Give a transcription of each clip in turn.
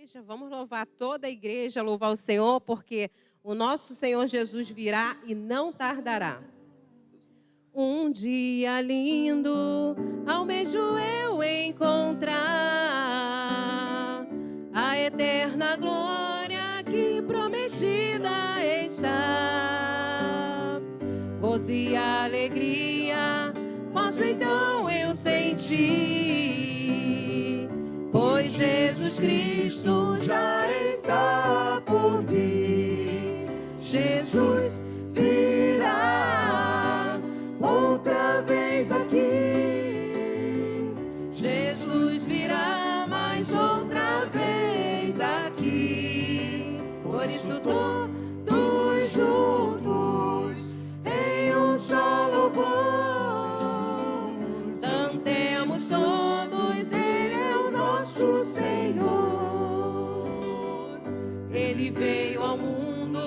Igreja, vamos louvar toda a igreja, louvar o Senhor, porque o nosso Senhor Jesus virá e não tardará. Um dia lindo, almejo eu encontrar a eterna glória que prometida está. Gozo e alegria posso então eu sentir, pois Jesus Cristo já está por vir. Jesus virá outra vez aqui. Jesus virá mais outra vez aqui. Por isso todos juntos em um só louvor cantemos todos, Ele é o nosso Senhor. Ele veio ao mundo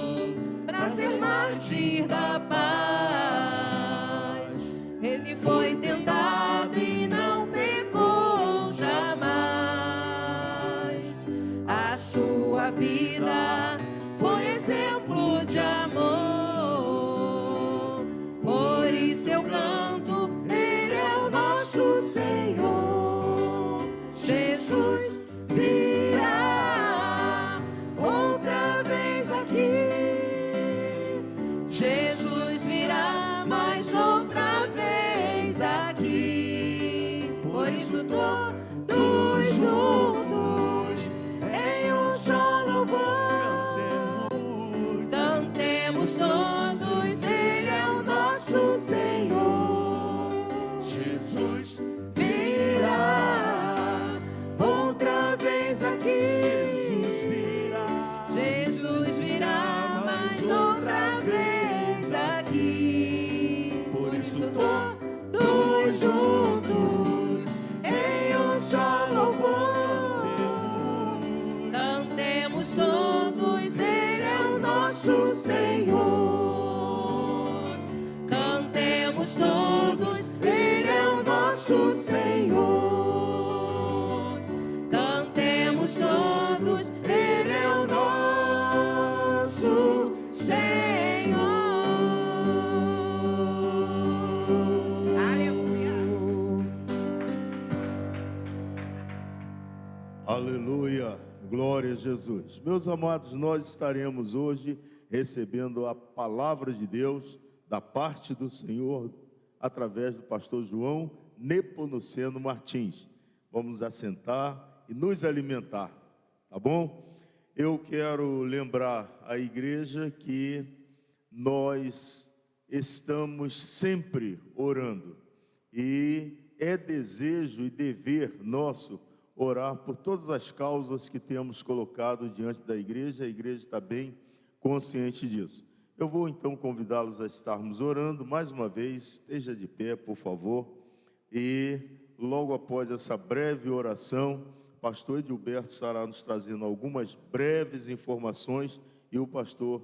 para ser mártir da paz. Ele foi tentado e não pecou jamais. A sua vida foi exemplo de amor. Por isso eu canto, Ele é o nosso Senhor. Jesus virá outra vez aqui. Jesus virá mais outra vez aqui. Por isso todos juntos em um só louvor cantemos todos, Ele é o nosso Senhor. Jesus virá outra vez aqui. Jesus virá mais outra vez aqui. Por isso todos juntos em um só louvor cantemos todos, Ele é o nosso Senhor. Cantemos todos, Ele é o nosso Senhor. Cantemos todos, Ele é o nosso Senhor. Aleluia. Aleluia, glória a Jesus. Meus amados, nós estaremos hoje recebendo a palavra de Deus da parte do Senhor através do pastor João Nepomuceno Martins. Vamos nos assentar e nos alimentar, tá bom? Eu quero lembrar a igreja que nós estamos sempre orando e é desejo e dever nosso orar por todas as causas que temos colocado diante da igreja. A igreja está bem consciente disso. Eu vou então convidá-los a estarmos orando mais uma vez. Esteja de pé, por favor. E logo após essa breve oração, o pastor Edilberto estará nos trazendo algumas breves informações e o pastor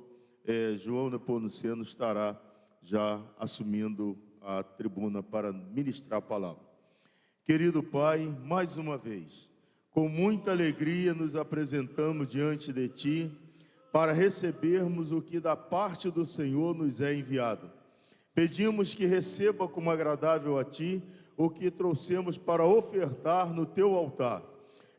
João Nepomuceno estará já assumindo a tribuna para ministrar a palavra. Querido Pai, mais uma vez, com muita alegria nos apresentamos diante de Ti para recebermos o que da parte do Senhor nos é enviado. Pedimos que receba como agradável a Ti o que trouxemos para ofertar no Teu altar.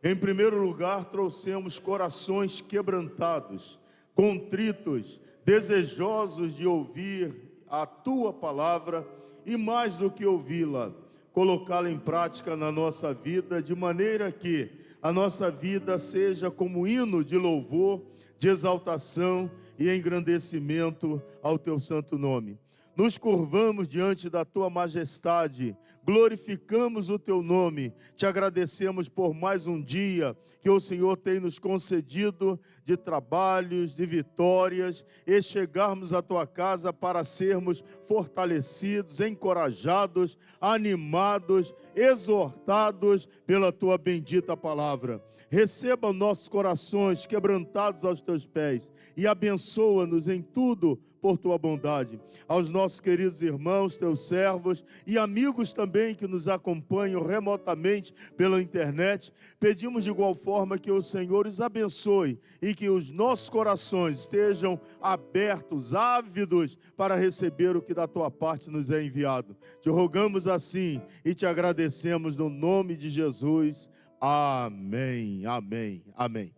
Em primeiro lugar, trouxemos corações quebrantados, contritos, desejosos de ouvir a Tua palavra e, mais do que ouvi-la, colocá-la em prática na nossa vida, de maneira que a nossa vida seja como hino de louvor, de exaltação e engrandecimento ao Teu santo nome. Nos curvamos diante da Tua majestade, glorificamos o Teu nome, te agradecemos por mais um dia que o Senhor tem nos concedido de trabalhos, de vitórias, e chegarmos à Tua casa para sermos fortalecidos, encorajados, animados, exortados pela Tua bendita palavra. Receba nossos corações quebrantados aos Teus pés e abençoa-nos em tudo por tua bondade. Aos nossos queridos irmãos, teus servos e amigos também que nos acompanham remotamente pela internet, pedimos de igual forma que o Senhor os abençoe e que os nossos corações estejam abertos, ávidos para receber o que da tua parte nos é enviado. Te rogamos assim e te agradecemos no nome de Jesus. Amém, amém, amém.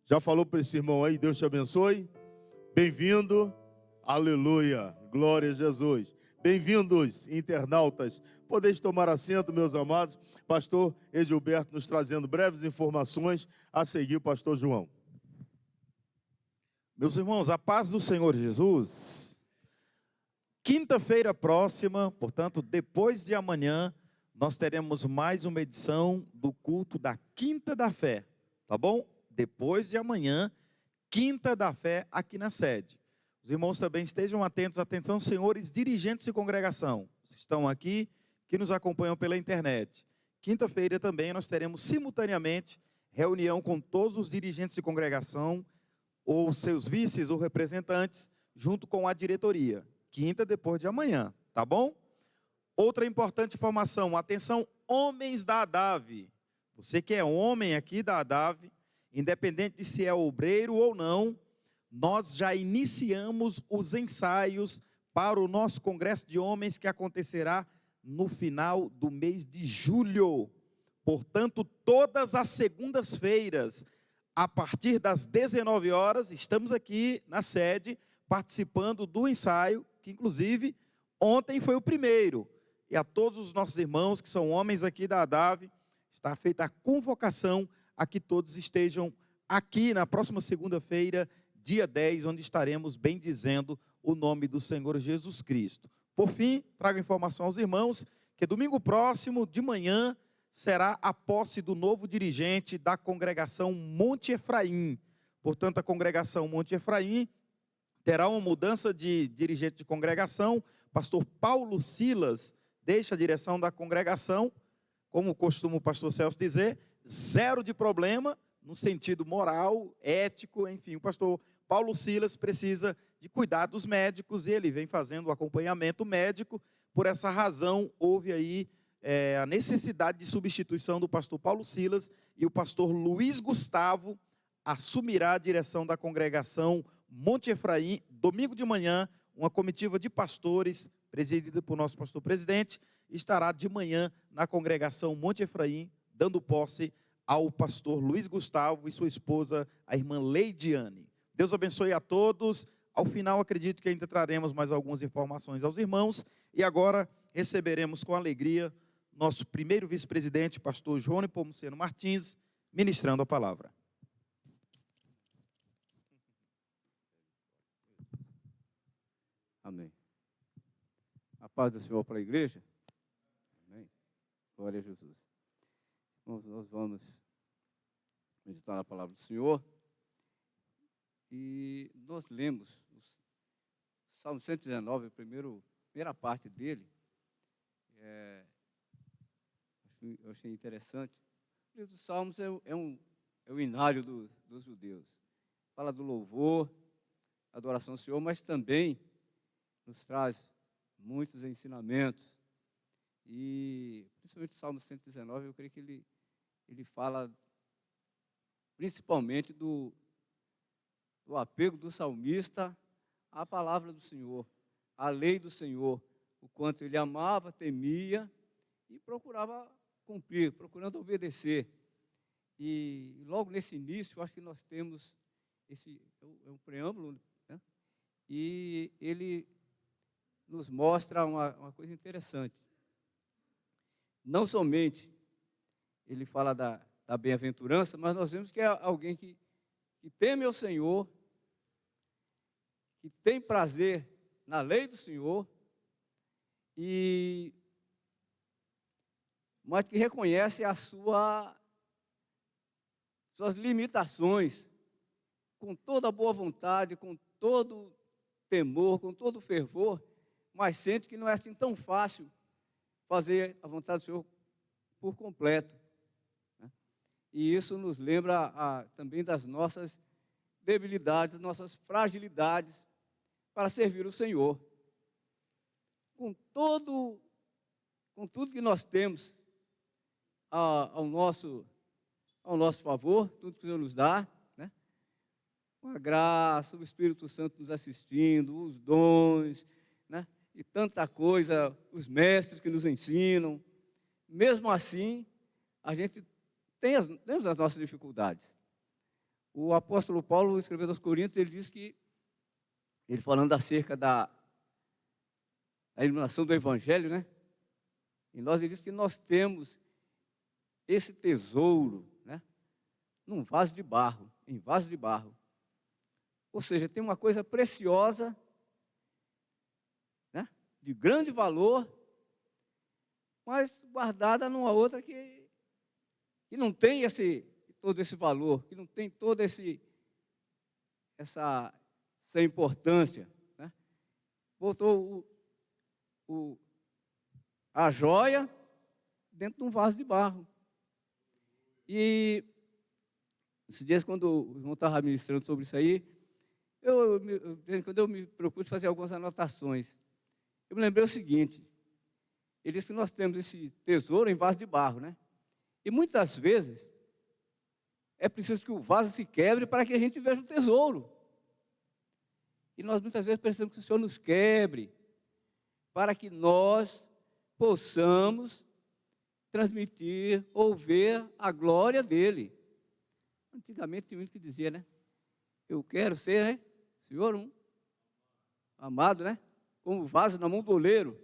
Já falou para esse irmão aí, Deus te abençoe? Bem-vindo, aleluia, glória a Jesus. Bem-vindos, internautas. Podeis tomar assento, meus amados. Pastor Edilberto nos trazendo breves informações. A seguir, pastor João. Meus irmãos, a paz do Senhor Jesus. Quinta-feira próxima, portanto, depois de amanhã, nós teremos mais uma edição do culto da Quinta da Fé, tá bom? Depois de amanhã, Quinta da Fé, aqui na sede. Os irmãos também estejam atentos, atenção, senhores dirigentes de congregação, que estão aqui, que nos acompanham pela internet. Quinta-feira também nós teremos simultaneamente reunião com todos os dirigentes de congregação, ou seus vices ou representantes, junto com a diretoria. Quinta, depois de amanhã, tá bom? Outra importante informação, atenção, homens da ADAV. Você que é homem aqui da ADAV, independente de se é obreiro ou não, nós já iniciamos os ensaios para o nosso congresso de homens que acontecerá no final do mês de julho. Portanto, todas as segundas-feiras, a partir das 19 horas, estamos aqui na sede, participando do ensaio, que inclusive ontem foi o primeiro. E a todos os nossos irmãos que são homens aqui da ADAV, está feita a convocação a que todos estejam aqui na próxima segunda-feira, dia 10, onde estaremos bendizendo o nome do Senhor Jesus Cristo. Por fim, trago informação aos irmãos que domingo próximo, de manhã, será a posse do novo dirigente da congregação Monte Efraim. Portanto, a congregação Monte Efraim terá uma mudança de dirigente de congregação. Pastor Paulo Silas deixa a direção da congregação, como costuma o pastor Celso dizer, zero de problema, no sentido moral, ético, enfim, o pastor Paulo Silas precisa de cuidar dos médicos, e ele vem fazendo o acompanhamento médico. Por essa razão, houve aí a necessidade de substituição do pastor Paulo Silas, e o pastor Luiz Gustavo assumirá a direção da congregação Monte Efraim. Domingo de manhã, uma comitiva de pastores, presidida por nosso pastor presidente, estará de manhã na congregação Monte Efraim, dando posse ao pastor Luiz Gustavo e sua esposa, a irmã Leidiane. Deus abençoe a todos. Ao final, acredito que ainda traremos mais algumas informações aos irmãos. E agora, receberemos com alegria nosso primeiro vice-presidente, pastor João Nepomuceno Martins, ministrando a palavra. Amém. A paz do Senhor para a igreja. Amém. Glória a Jesus. Nós vamos meditar na palavra do Senhor. E nós lemos o Salmo 119, a primeira parte dele. Eu achei interessante. O livro dos Salmos é o inário dos judeus. Fala do louvor, adoração ao Senhor, mas também nos traz muitos ensinamentos. E principalmente o Salmo 119, eu creio que ele fala principalmente do apego do salmista à palavra do Senhor, à lei do Senhor, o quanto ele amava, temia e procurava cumprir, procurando obedecer. E logo nesse início, eu acho que nós temos é um preâmbulo, né? E ele nos mostra uma coisa interessante. Não somente ele fala da bem-aventurança, mas nós vemos que é alguém que teme ao Senhor, que tem prazer na lei do Senhor, mas que reconhece suas limitações, com toda a boa vontade, com todo temor, com todo fervor, mas sente que não é assim tão fácil fazer a vontade do Senhor por completo. E isso nos lembra também das nossas debilidades, nossas fragilidades, para servir o Senhor. Com tudo que nós temos ao nosso favor, tudo que o Senhor nos dá, né? A graça, o Espírito Santo nos assistindo, os dons, né? E tanta coisa, os mestres que nos ensinam. Mesmo assim, a gente temos as nossas dificuldades. O apóstolo Paulo, escrevendo aos Coríntios, ele diz que, ele falando acerca da iluminação do Evangelho, né? E ele diz que nós temos esse tesouro, né? Em vaso de barro. Ou seja, tem uma coisa preciosa, né? De grande valor, mas guardada numa outra que não tem todo esse valor, que não tem toda essa importância, né? Botou a joia dentro de um vaso de barro. E esses dias, quando o irmão estava ministrando sobre isso aí, quando eu me preocupo de fazer algumas anotações, eu me lembrei o seguinte: ele disse que nós temos esse tesouro em vaso de barro, né? E muitas vezes é preciso que o vaso se quebre para que a gente veja o tesouro. E nós muitas vezes precisamos que o Senhor nos quebre para que nós possamos transmitir ou ver a glória dele. Antigamente tinha um que dizia, né? Eu quero ser, né, Senhor, um amado, né? Como vaso na mão do oleiro.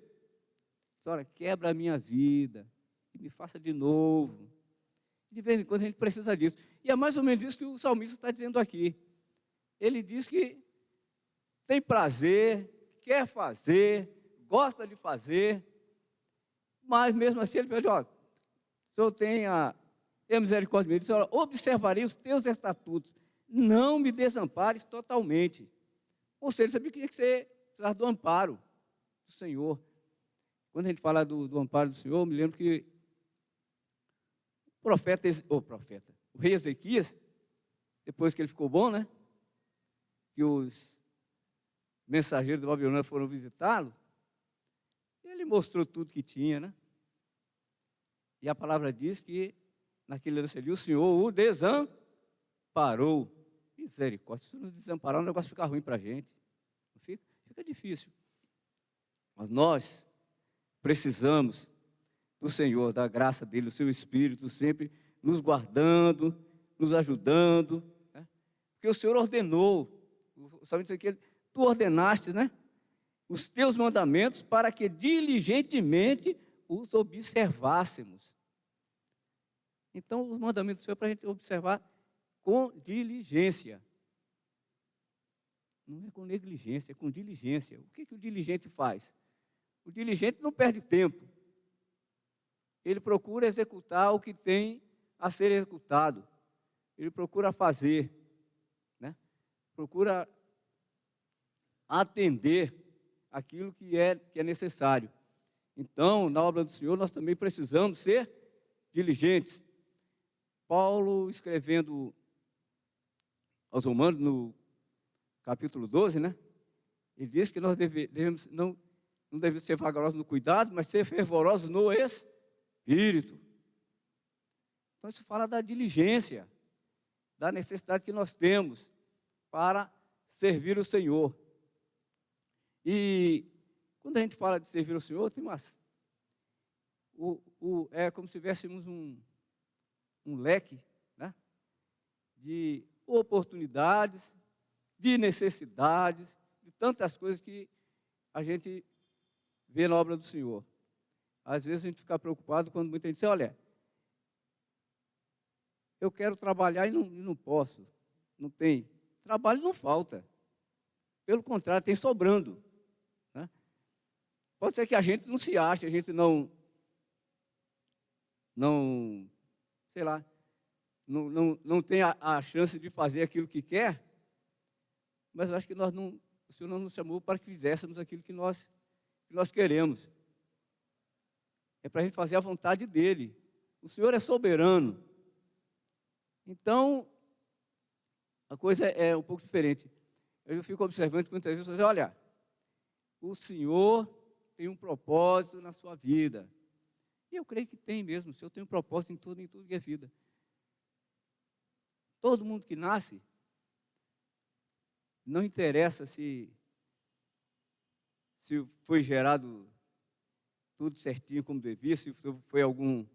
Senhora, quebra a minha vida e me faça de novo. De vez em quando a gente precisa disso. E é mais ou menos isso que o salmista está dizendo aqui. Ele diz que tem prazer, quer fazer, gosta de fazer, mas mesmo assim ele pede, ó, o Senhor tenha misericórdia de mim, Senhor, observarei os teus estatutos, não me desampares totalmente. Ou seja, ele sabia que tinha que ser precisar do amparo do Senhor. Quando a gente fala do amparo do Senhor, eu me lembro que o rei Ezequias, depois que ele ficou bom, né? Que os mensageiros da Babilônia foram visitá-lo, ele mostrou tudo que tinha, né? E a palavra diz que naquele lance ali o Senhor o desamparou. Misericórdia, se nos desamparar, o negócio fica ruim para a gente. Fica difícil. Mas nós precisamos do Senhor, da graça dele, do seu Espírito, sempre nos guardando, nos ajudando, né? Porque o Senhor ordenou, sabe disso aqui, tu ordenaste, né? Os teus mandamentos para que diligentemente os observássemos. Então, os mandamentos do Senhor é para a gente observar com diligência. Não é com negligência, é com diligência. O que o diligente faz? O diligente não perde tempo. Ele procura executar o que tem a ser executado. Ele procura fazer, né? Procura atender aquilo que é necessário. Então, na obra do Senhor, nós também precisamos ser diligentes. Paulo, escrevendo aos Romanos, no capítulo 12, né? Ele diz que nós não devemos ser vagarosos no cuidado, mas ser fervorosos no Espírito. Então, isso fala da diligência, da necessidade que nós temos para servir o Senhor. E quando a gente fala de servir o Senhor, tem é como se tivéssemos um leque, né, de oportunidades, de necessidades, de tantas coisas que a gente vê na obra do Senhor. Às vezes a gente fica preocupado quando muita gente diz, olha, eu quero trabalhar e não posso, não tem. Trabalho não falta. Pelo contrário, tem sobrando. Né? Pode ser que a gente não se ache, a gente não sei lá, não tem a chance de fazer aquilo que quer, mas eu acho que o Senhor não nos chamou para que fizéssemos aquilo que nós queremos. É para a gente fazer a vontade dEle. O Senhor é soberano. Então, a coisa é um pouco diferente. Eu fico observando que muitas vezes você diz, olha, o Senhor tem um propósito na sua vida. E eu creio que tem mesmo. O Senhor tem um propósito em tudo que é vida. Todo mundo que nasce, não interessa se foi gerado tudo certinho como devia, se foi algum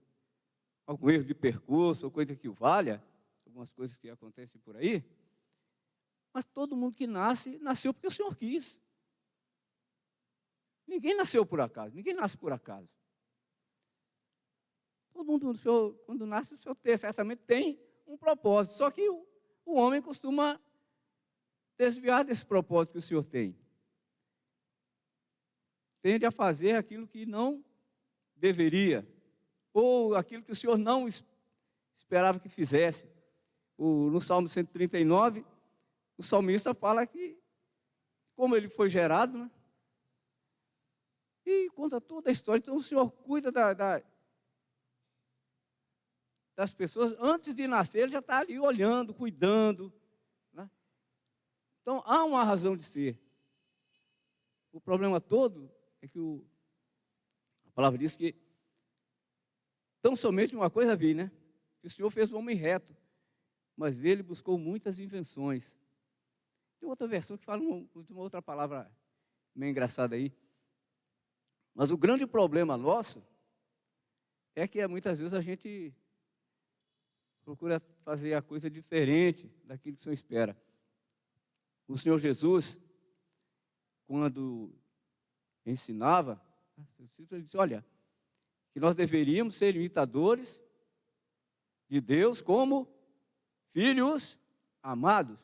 erro de percurso, ou coisa que o valha, algumas coisas que acontecem por aí, mas todo mundo que nasce, nasceu porque o Senhor quis. Ninguém nasceu por acaso, ninguém nasce por acaso. Todo mundo, o Senhor, quando nasce, o Senhor certamente tem um propósito, só que o homem costuma desviar desse propósito que o Senhor tem. Tende a fazer aquilo que não deveria, ou aquilo que o Senhor não esperava que fizesse. No Salmo 139, o salmista fala que, como ele foi gerado, né? E conta toda a história. Então, o Senhor cuida das pessoas. Antes de nascer, ele já está ali olhando, cuidando, né? Então, há uma razão de ser. O problema todo é que a palavra diz que tão somente uma coisa vi, né? Que o Senhor fez o homem reto, mas ele buscou muitas invenções. Tem outra versão que fala de uma outra palavra meio engraçada aí. Mas o grande problema nosso é que muitas vezes a gente procura fazer a coisa diferente daquilo que o Senhor espera. O Senhor Jesus, quando ensinava, ele disse, olha, que nós deveríamos ser imitadores de Deus como filhos amados.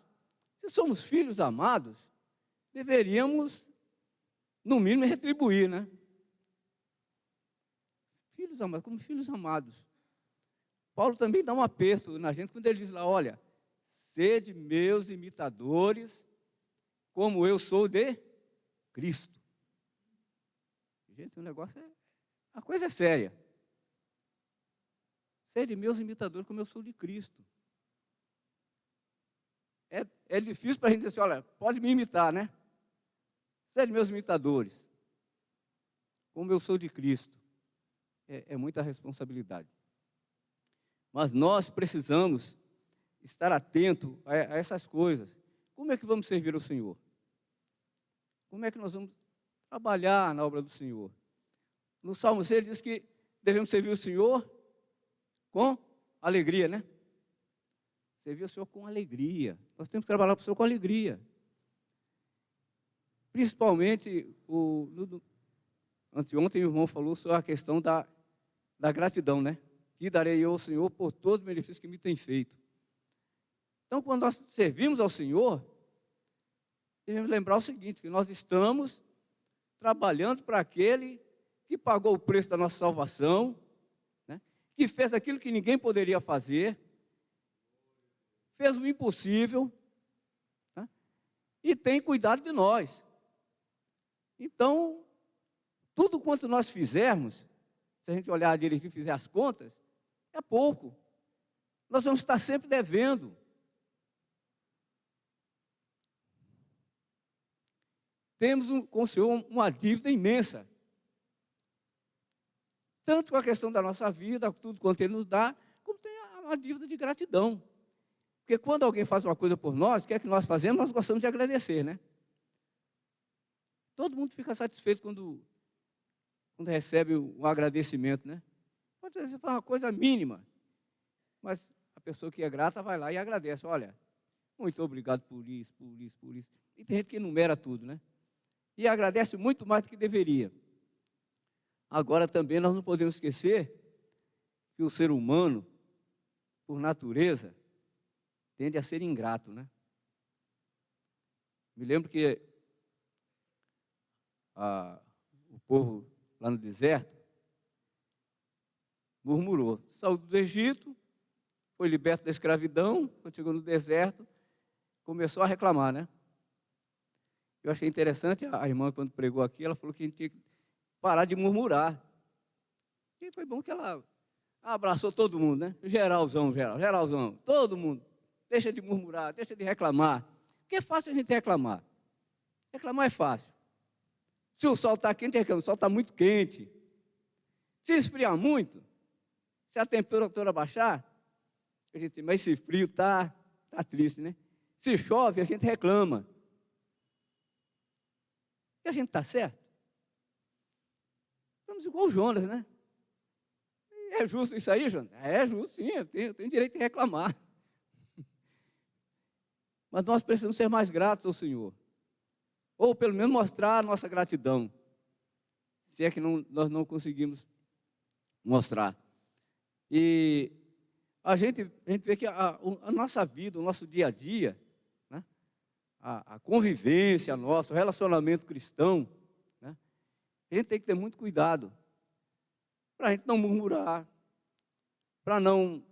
Se somos filhos amados, deveríamos, no mínimo, retribuir, né? Filhos amados, como filhos amados. Paulo também dá um aperto na gente quando ele diz lá, olha, sede meus imitadores, como eu sou de Cristo. Gente, o negócio a coisa é séria. Sede meus imitadores, como eu sou de Cristo. É difícil para a gente dizer assim, olha, pode me imitar, né? Sede meus imitadores, como eu sou de Cristo. É muita responsabilidade. Mas nós precisamos estar atento a essas coisas. Como é que vamos servir o Senhor? Como é que nós vamos trabalhar na obra do Senhor? No Salmo 6 ele diz que devemos servir o Senhor com alegria, né? Servir o Senhor com alegria. Nós temos que trabalhar para o Senhor com alegria. Principalmente, anteontem o irmão falou sobre a questão da gratidão, né? Que darei eu ao Senhor por todos os benefícios que me tem feito. Então, quando nós servimos ao Senhor, devemos lembrar o seguinte, que nós estamos trabalhando para aquele que pagou o preço da nossa salvação, né? Que fez aquilo que ninguém poderia fazer, fez o impossível, tá? E tem cuidado de nós. Então, tudo quanto nós fizermos, se a gente olhar direitinho e fizer as contas, é pouco. Nós vamos estar sempre devendo. Temos com o Senhor uma dívida imensa. Tanto com a questão da nossa vida, tudo quanto Ele nos dá, como tem uma dívida de gratidão. Porque quando alguém faz uma coisa por nós, o que é que nós fazemos? Nós gostamos de agradecer, né? Todo mundo fica satisfeito quando recebe um agradecimento, né? Pode ser uma coisa mínima, mas a pessoa que é grata vai lá e agradece. Olha, muito obrigado por isso, por isso, por isso. E tem gente que enumera tudo, né? E agradece muito mais do que deveria. Agora também nós não podemos esquecer que o ser humano, por natureza, tende a ser ingrato, né? Me lembro que o povo lá no deserto murmurou. Saiu do Egito, foi liberto da escravidão, quando chegou no deserto, começou a reclamar, né? Eu achei interessante, a irmã, quando pregou aqui, ela falou que a gente tinha que parar de murmurar. E foi bom que ela abraçou todo mundo, né? Geralzão, todo mundo. Deixa de murmurar, deixa de reclamar. Porque é fácil a gente reclamar. Reclamar é fácil. Se o sol está quente, reclama, o sol está muito quente. Se esfriar muito, se a temperatura baixar, a gente diz, mas esse frio tá triste, né? Se chove, a gente reclama. E a gente está certo? Estamos igual o Jonas, né? É justo isso aí, Jonas? É justo, sim, eu tenho direito de reclamar. Mas nós precisamos ser mais gratos ao Senhor. Ou pelo menos mostrar a nossa gratidão. Se é que nós não conseguimos mostrar. E a gente vê que a nossa vida, o nosso dia a dia, né? A convivência nossa, o relacionamento cristão, né? A gente tem que ter muito cuidado para a gente não murmurar, para não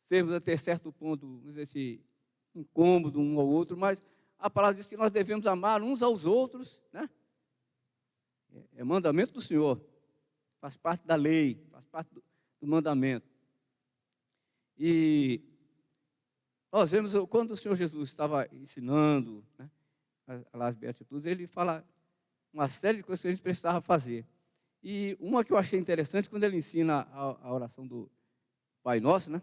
sermos até certo ponto, vamos dizer assim, incômodo um ao outro, mas a palavra diz que nós devemos amar uns aos outros, né? É mandamento do Senhor, faz parte da lei, faz parte do mandamento. E nós vemos, quando o Senhor Jesus estava ensinando, né, as beatitudes, ele fala uma série de coisas que a gente precisava fazer. E uma que eu achei interessante, quando ele ensina a oração do Pai Nosso, né?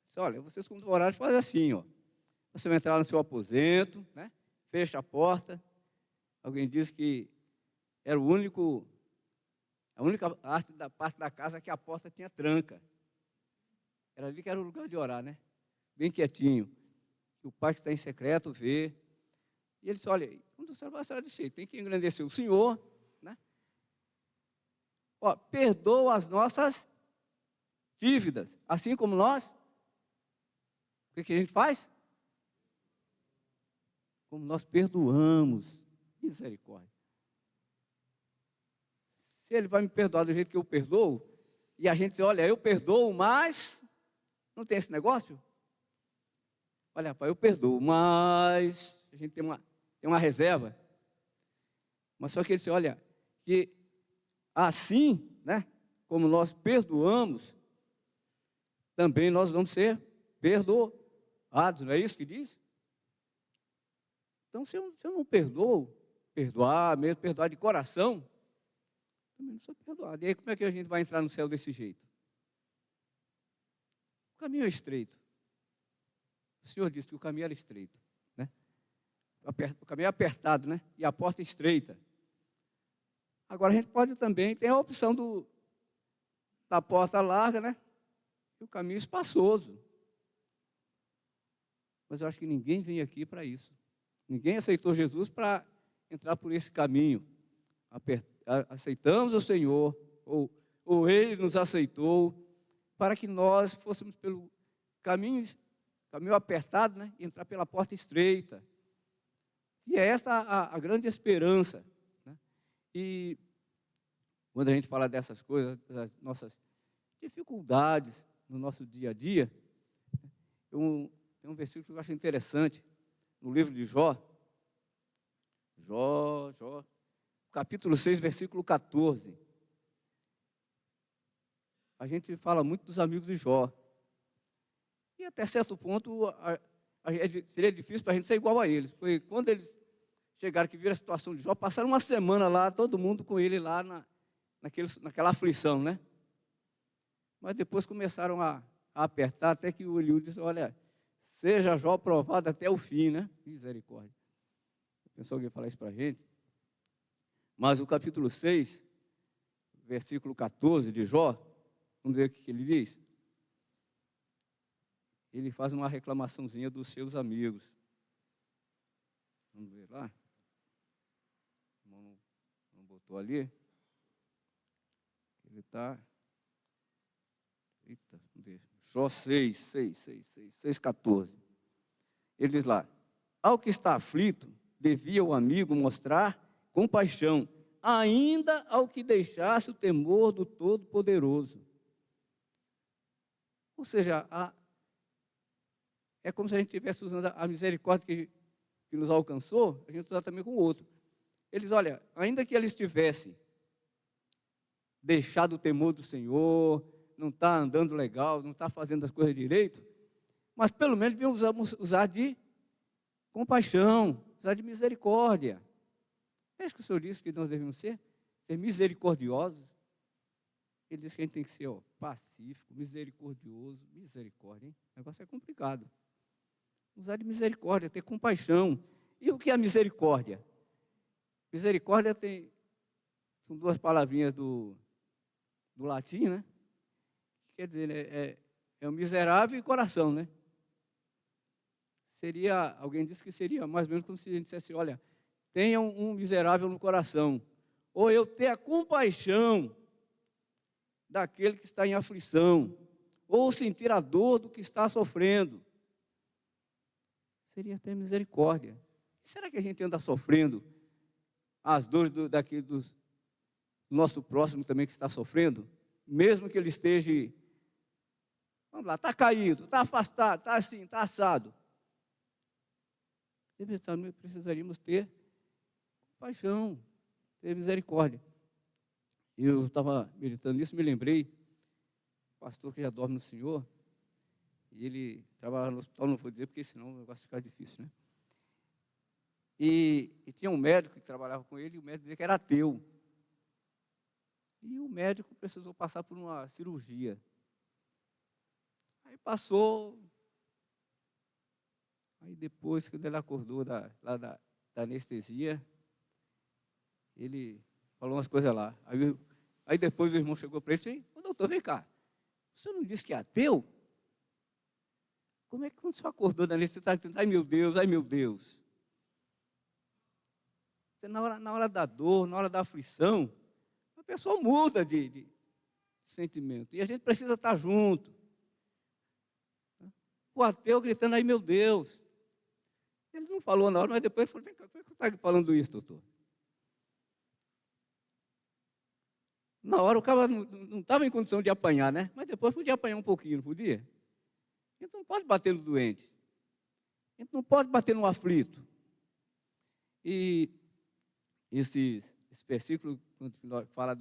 Diz, olha, vocês quando orarem, fazem assim, ó. Você vai entrar no seu aposento, né? Fecha a porta. Alguém disse que era a única parte da casa que a porta tinha tranca. Era ali que era o lugar de orar, né? Bem quietinho. O Pai que está em secreto vê. E ele disse, olha, quando você vai orar desse jeito, tem que engrandecer o Senhor, né? Ó, perdoa as nossas dívidas, assim como nós. O que a gente faz? Como nós perdoamos. Misericórdia. Se ele vai me perdoar do jeito que eu perdoo, e a gente diz, olha, eu perdoo, mas não tem esse negócio? Olha, rapaz, eu perdoo, mas a gente tem uma reserva. Mas só que ele diz, olha, que assim, né, como nós perdoamos, também nós vamos ser perdoados, não é isso que diz? Então, se eu não perdoo, perdoar, mesmo perdoar de coração, também não sou perdoado. E aí, como é que a gente vai entrar no céu desse jeito? O caminho é estreito. O Senhor disse que o caminho era estreito, né? O caminho é apertado, né? E a porta é estreita. Agora, a gente pode também ter a opção da porta larga, né? E o caminho espaçoso. Mas eu acho que ninguém vem aqui para isso. Ninguém aceitou Jesus para entrar por esse caminho. Aceitamos o Senhor, ou Ele nos aceitou, para que nós fôssemos pelo caminho apertado, né? E entrar pela porta estreita. E é essa a grande esperança, né? E quando a gente fala dessas coisas, das nossas dificuldades no nosso dia a dia, tem um versículo que eu acho interessante, no livro de Jó, capítulo 6, versículo 14. A gente fala muito dos amigos de Jó. E até certo ponto, seria difícil para a gente ser igual a eles. Porque quando eles chegaram que viram a situação de Jó, passaram uma semana lá, todo mundo com ele lá naquela aflição, né? Mas depois começaram a apertar, até que o Eliú disse, olha, seja Jó provado até o fim, né? Misericórdia. Pensou alguém falar isso para a gente? Mas o capítulo 6, versículo 14 de Jó, vamos ver o que ele diz. Ele faz uma reclamaçãozinha dos seus amigos. Vamos ver lá. Não botou ali. Ele está... Eita, vamos ver. Jó 6, 14. Ele diz lá, ao que está aflito, devia o amigo mostrar compaixão, ainda ao que deixasse o temor do Todo-Poderoso. Ou seja, é como se a gente estivesse usando a misericórdia que nos alcançou, a gente usa também com o outro. Eles, olha, ainda que eles tivessem deixado o temor do Senhor, não está andando legal, não está fazendo as coisas direito, mas pelo menos devíamos usar de compaixão, usar de misericórdia. É isso que o Senhor disse que nós devemos ser misericordiosos. Ele disse que a gente tem que ser pacífico, misericordioso, misericórdia, hein? O negócio é complicado. Usar de misericórdia, ter compaixão. E o que é misericórdia? Misericórdia são duas palavrinhas do latim, né? Quer dizer, é o miserável e coração, né? Alguém disse que seria mais ou menos como se a gente dissesse, olha, tenha um miserável no coração. Ou eu ter a compaixão daquele que está em aflição. Ou sentir a dor do que está sofrendo. Seria ter misericórdia. Será que a gente anda sofrendo as dores do nosso próximo também que está sofrendo? Mesmo que ele esteja, vamos lá, está caído, está afastado, está assim, está assado. Precisaríamos ter paixão, ter misericórdia. Eu estava meditando nisso, me lembrei, pastor que já dorme no Senhor, e ele trabalhava no hospital, não vou dizer, porque senão o negócio fica difícil, né? E tinha um médico que trabalhava com ele, e o médico dizia que era ateu. E o médico precisou passar por uma cirurgia. Aí passou. Aí depois, quando ele acordou da anestesia, ele falou umas coisas lá. Aí depois o irmão chegou para ele e disse, ô doutor, vem cá, o senhor não disse que é ateu? Como é que quando o senhor acordou da anestesia, ai meu Deus, ai meu Deus. Na hora da dor, na hora da aflição, a pessoa muda de sentimento. E a gente precisa estar junto. O ateu gritando, ai meu Deus. Ele não falou na hora, mas depois ele falou, vem cá, como é que você está falando isso, doutor? Na hora o cara não estava em condição de apanhar, né? Mas depois podia apanhar um pouquinho, não podia? A gente não pode bater no doente. A gente não pode bater no aflito. E esse versículo, quando fala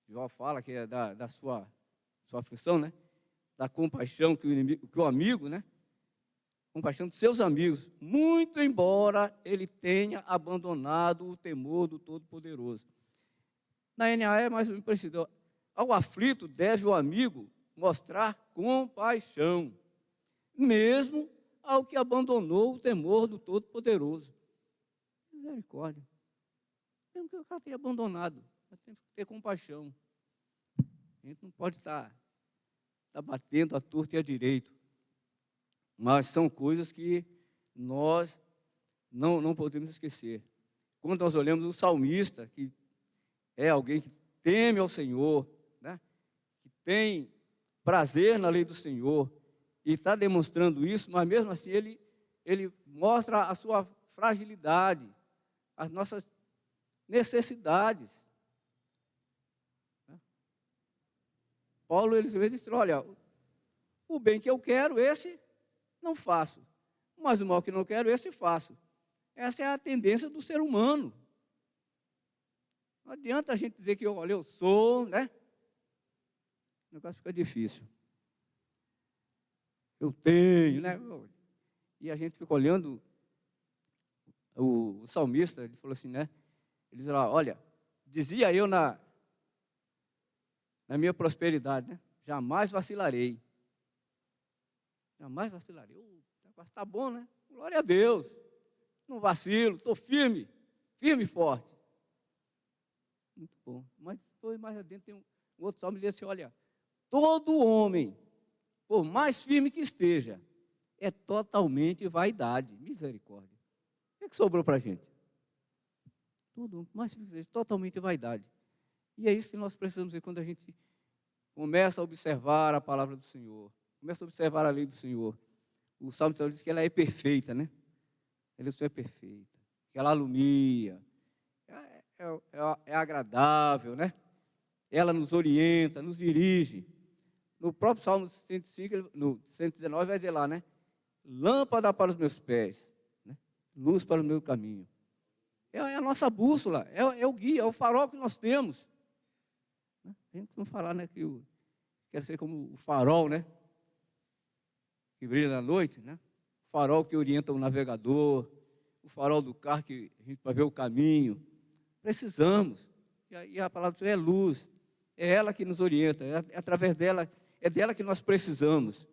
João fala que é da sua aflição, né? Da compaixão que o amigo, né? Compaixão de seus amigos, muito embora ele tenha abandonado o temor do Todo-Poderoso. Na NAE é mais ou menos parecido. Ao aflito deve o amigo mostrar compaixão, mesmo ao que abandonou o temor do Todo-Poderoso. Misericórdia. Mesmo que o cara tenha abandonado, nós temos que ter compaixão. A gente não pode estar batendo à torta e à direita. Mas são coisas que nós não podemos esquecer. Quando nós olhamos o salmista, que é alguém que teme ao Senhor, né? Que tem prazer na lei do Senhor, e está demonstrando isso, mas mesmo assim ele mostra a sua fragilidade, as nossas necessidades. Paulo, ele disse, olha, o bem que eu quero, esse não faço, mas o mal que não quero, esse faço. Essa é a tendência do ser humano. Não adianta a gente dizer que, olha, eu sou, né? O negócio fica difícil. Eu tenho, né? E a gente fica olhando, o salmista, ele falou assim, né? Ele diz lá, olha, dizia eu na minha prosperidade, né? Jamais vacilarei. Jamais vacilarei. O negócio está bom, né? Glória a Deus. Não vacilo, estou firme e forte. Muito bom. Mas depois, mais adentro, tem um outro salmo que diz assim, olha, todo homem, por mais firme que esteja, é totalmente vaidade. Misericórdia. O que sobrou para a gente? Tudo, mais firme que esteja, totalmente vaidade. E é isso que nós precisamos ver quando a gente começa a observar a palavra do Senhor. Começa a observar a lei do Senhor. O Salmo diz que ela é perfeita, né? Ela é perfeita. Que ela alumia. É agradável, né? Ela nos orienta, nos dirige. No próprio Salmo 105, no 119, vai dizer lá, né? Lâmpada para os meus pés, né? Luz para o meu caminho. É a nossa bússola, é o guia, é o farol que nós temos. A gente não falar, né, que quer ser como o farol, né? Que brilha na noite, né? O farol que orienta o navegador, o farol do carro para ver o caminho. Precisamos. E a palavra do Senhor é luz. É ela que nos orienta. É através dela, é dela que nós precisamos.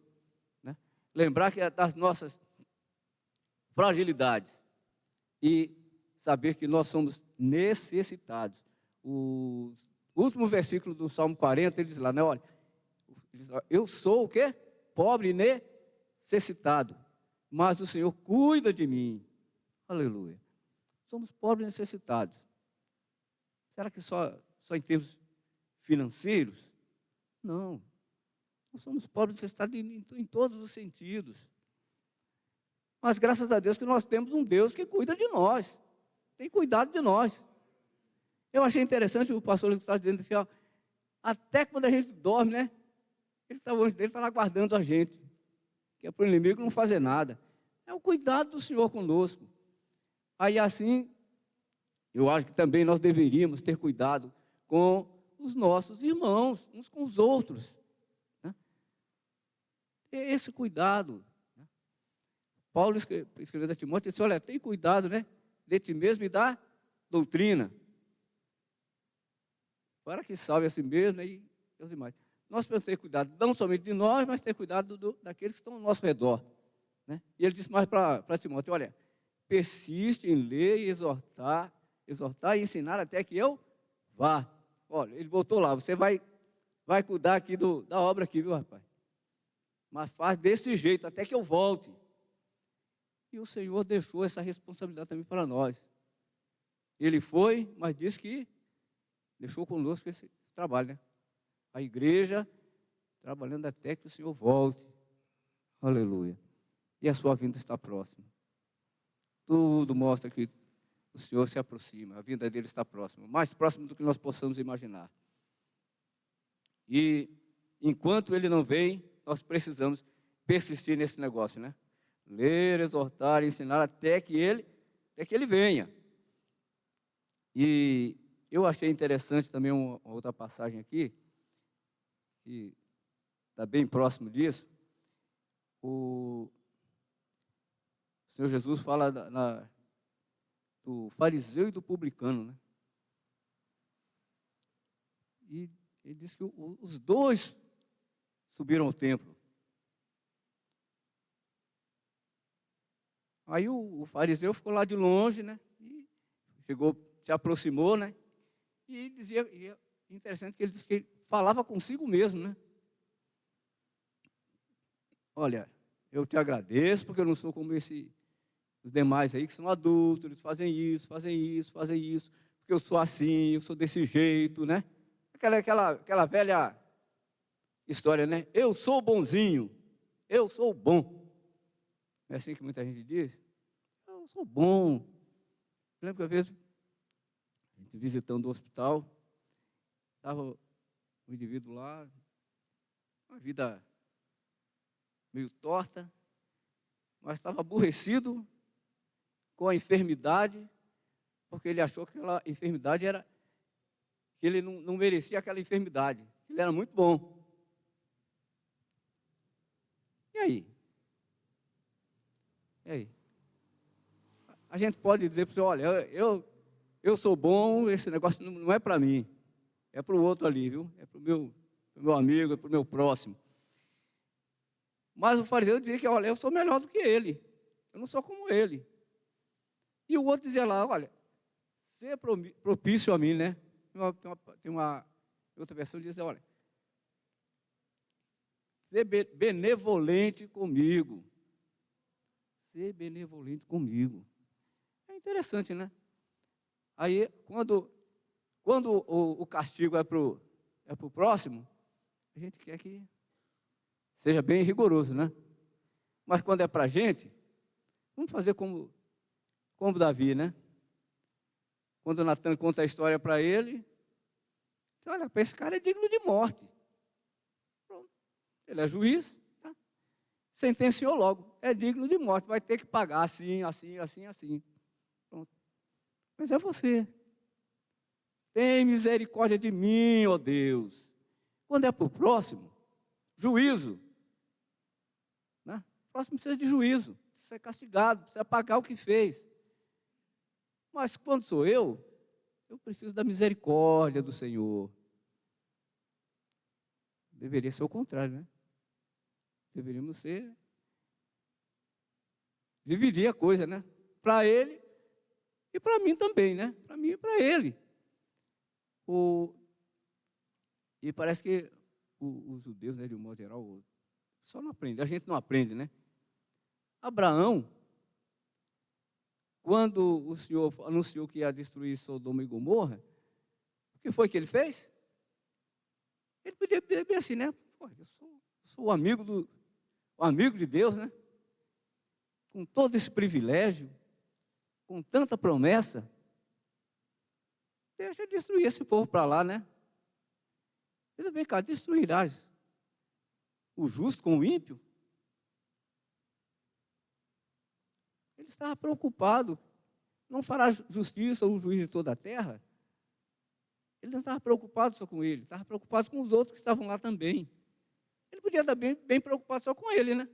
Né? Lembrar que é das nossas fragilidades. E saber que nós somos necessitados. O último versículo do Salmo 40, ele diz lá, né? Olha, eu sou o quê? Pobre e necessitado, mas o Senhor cuida de mim. Aleluia. Somos pobres e necessitados. Será que só em termos financeiros? Não. Nós somos pobres e necessitados em todos os sentidos. Mas graças a Deus que nós temos um Deus que cuida de nós. Tem cuidado de nós. Eu achei interessante o pastor estava dizendo assim, ó, até quando a gente dorme, né? Ele está lá guardando a gente. Que é para o inimigo não fazer nada. É o cuidado do Senhor conosco. Aí assim, eu acho que também nós deveríamos ter cuidado com os nossos irmãos, uns com os outros. Né? Esse cuidado. Né? Paulo escreveu a Timóteo e disse, olha, tem cuidado, né? De ti mesmo e da doutrina. Para que salve a si mesmo e os demais. Nós precisamos ter cuidado, não somente de nós, mas ter cuidado daqueles que estão ao nosso redor. Né? E ele disse mais para Timóteo, olha, persiste em ler e exortar e ensinar até que eu vá. Olha, ele voltou lá, você vai cuidar aqui da obra aqui, viu, rapaz? Mas faz desse jeito, até que eu volte. E o Senhor deixou essa responsabilidade também para nós. Ele foi, mas disse que deixou conosco esse trabalho, né? A igreja trabalhando até que o Senhor volte. Aleluia. E a sua vinda está próxima. Tudo mostra que o Senhor se aproxima, a vinda dele está próxima, mais próximo do que nós possamos imaginar. E enquanto ele não vem, nós precisamos persistir nesse negócio, né? Ler, exortar, ensinar até que ele venha. E eu achei interessante também uma outra passagem aqui, que está bem próximo disso. O Senhor Jesus fala do fariseu e do publicano, né? E ele diz que os dois subiram ao templo. Aí o fariseu ficou lá de longe, né? E se aproximou, né? E dizia, e é interessante que ele disse que ele falava consigo mesmo, né? Olha, eu te agradeço porque eu não sou como os demais aí que são adultos, eles fazem isso, porque eu sou assim, eu sou desse jeito, né? Aquela velha história, né? Eu sou bonzinho, eu sou bom. Não é assim que muita gente diz? Eu sou bom. Eu lembro que uma vez, a gente visitando o hospital, estava o indivíduo lá, uma vida meio torta, mas estava aborrecido com a enfermidade, porque ele achou que aquela enfermidade era, que ele não merecia aquela enfermidade, ele era muito bom. E aí? E aí? A gente pode dizer para o senhor, olha, eu sou bom, esse negócio não é para mim, é para o outro ali, viu? É para o meu amigo, é para o meu próximo. Mas o fariseu dizia que, olha, eu sou melhor do que ele, eu não sou como ele. E o outro dizia lá, olha, ser propício a mim, né? Tem uma outra versão que diz, olha, ser benevolente comigo. Ser benevolente comigo. É interessante, né? Aí, quando o castigo é para o próximo, a gente quer que seja bem rigoroso, né? Mas quando é para a gente, vamos fazer como Davi, né? Quando Natan conta a história para ele, diz, olha, esse cara é digno de morte. Pronto. Ele é juiz, tá? Sentenciou logo, é digno de morte, vai ter que pagar assim. Pronto. Mas é você. Tem misericórdia de mim, ó Deus. Quando é para o próximo, juízo. Né? O próximo precisa de juízo, precisa ser castigado, precisa pagar o que fez. Mas quando sou eu preciso da misericórdia do Senhor. Deveria ser o contrário, né? Deveríamos dividir a coisa, né? Para ele e para mim também, né? Para mim e para ele. E parece que os judeus, né, de um modo geral, só não aprende, a gente não aprende, né? Abraão, quando o Senhor anunciou que ia destruir Sodoma e Gomorra, o que foi que ele fez? Ele podia dizer bem assim, né? Pô, eu sou o amigo de Deus, né? Com todo esse privilégio, com tanta promessa, deixa destruir esse povo para lá, né? Ele vem cá, destruirás o justo com o ímpio? Ele estava preocupado, não fará justiça o juiz de toda a terra? Ele não estava preocupado só com ele, estava preocupado com os outros que estavam lá também. Ele podia estar bem preocupado só com ele, né?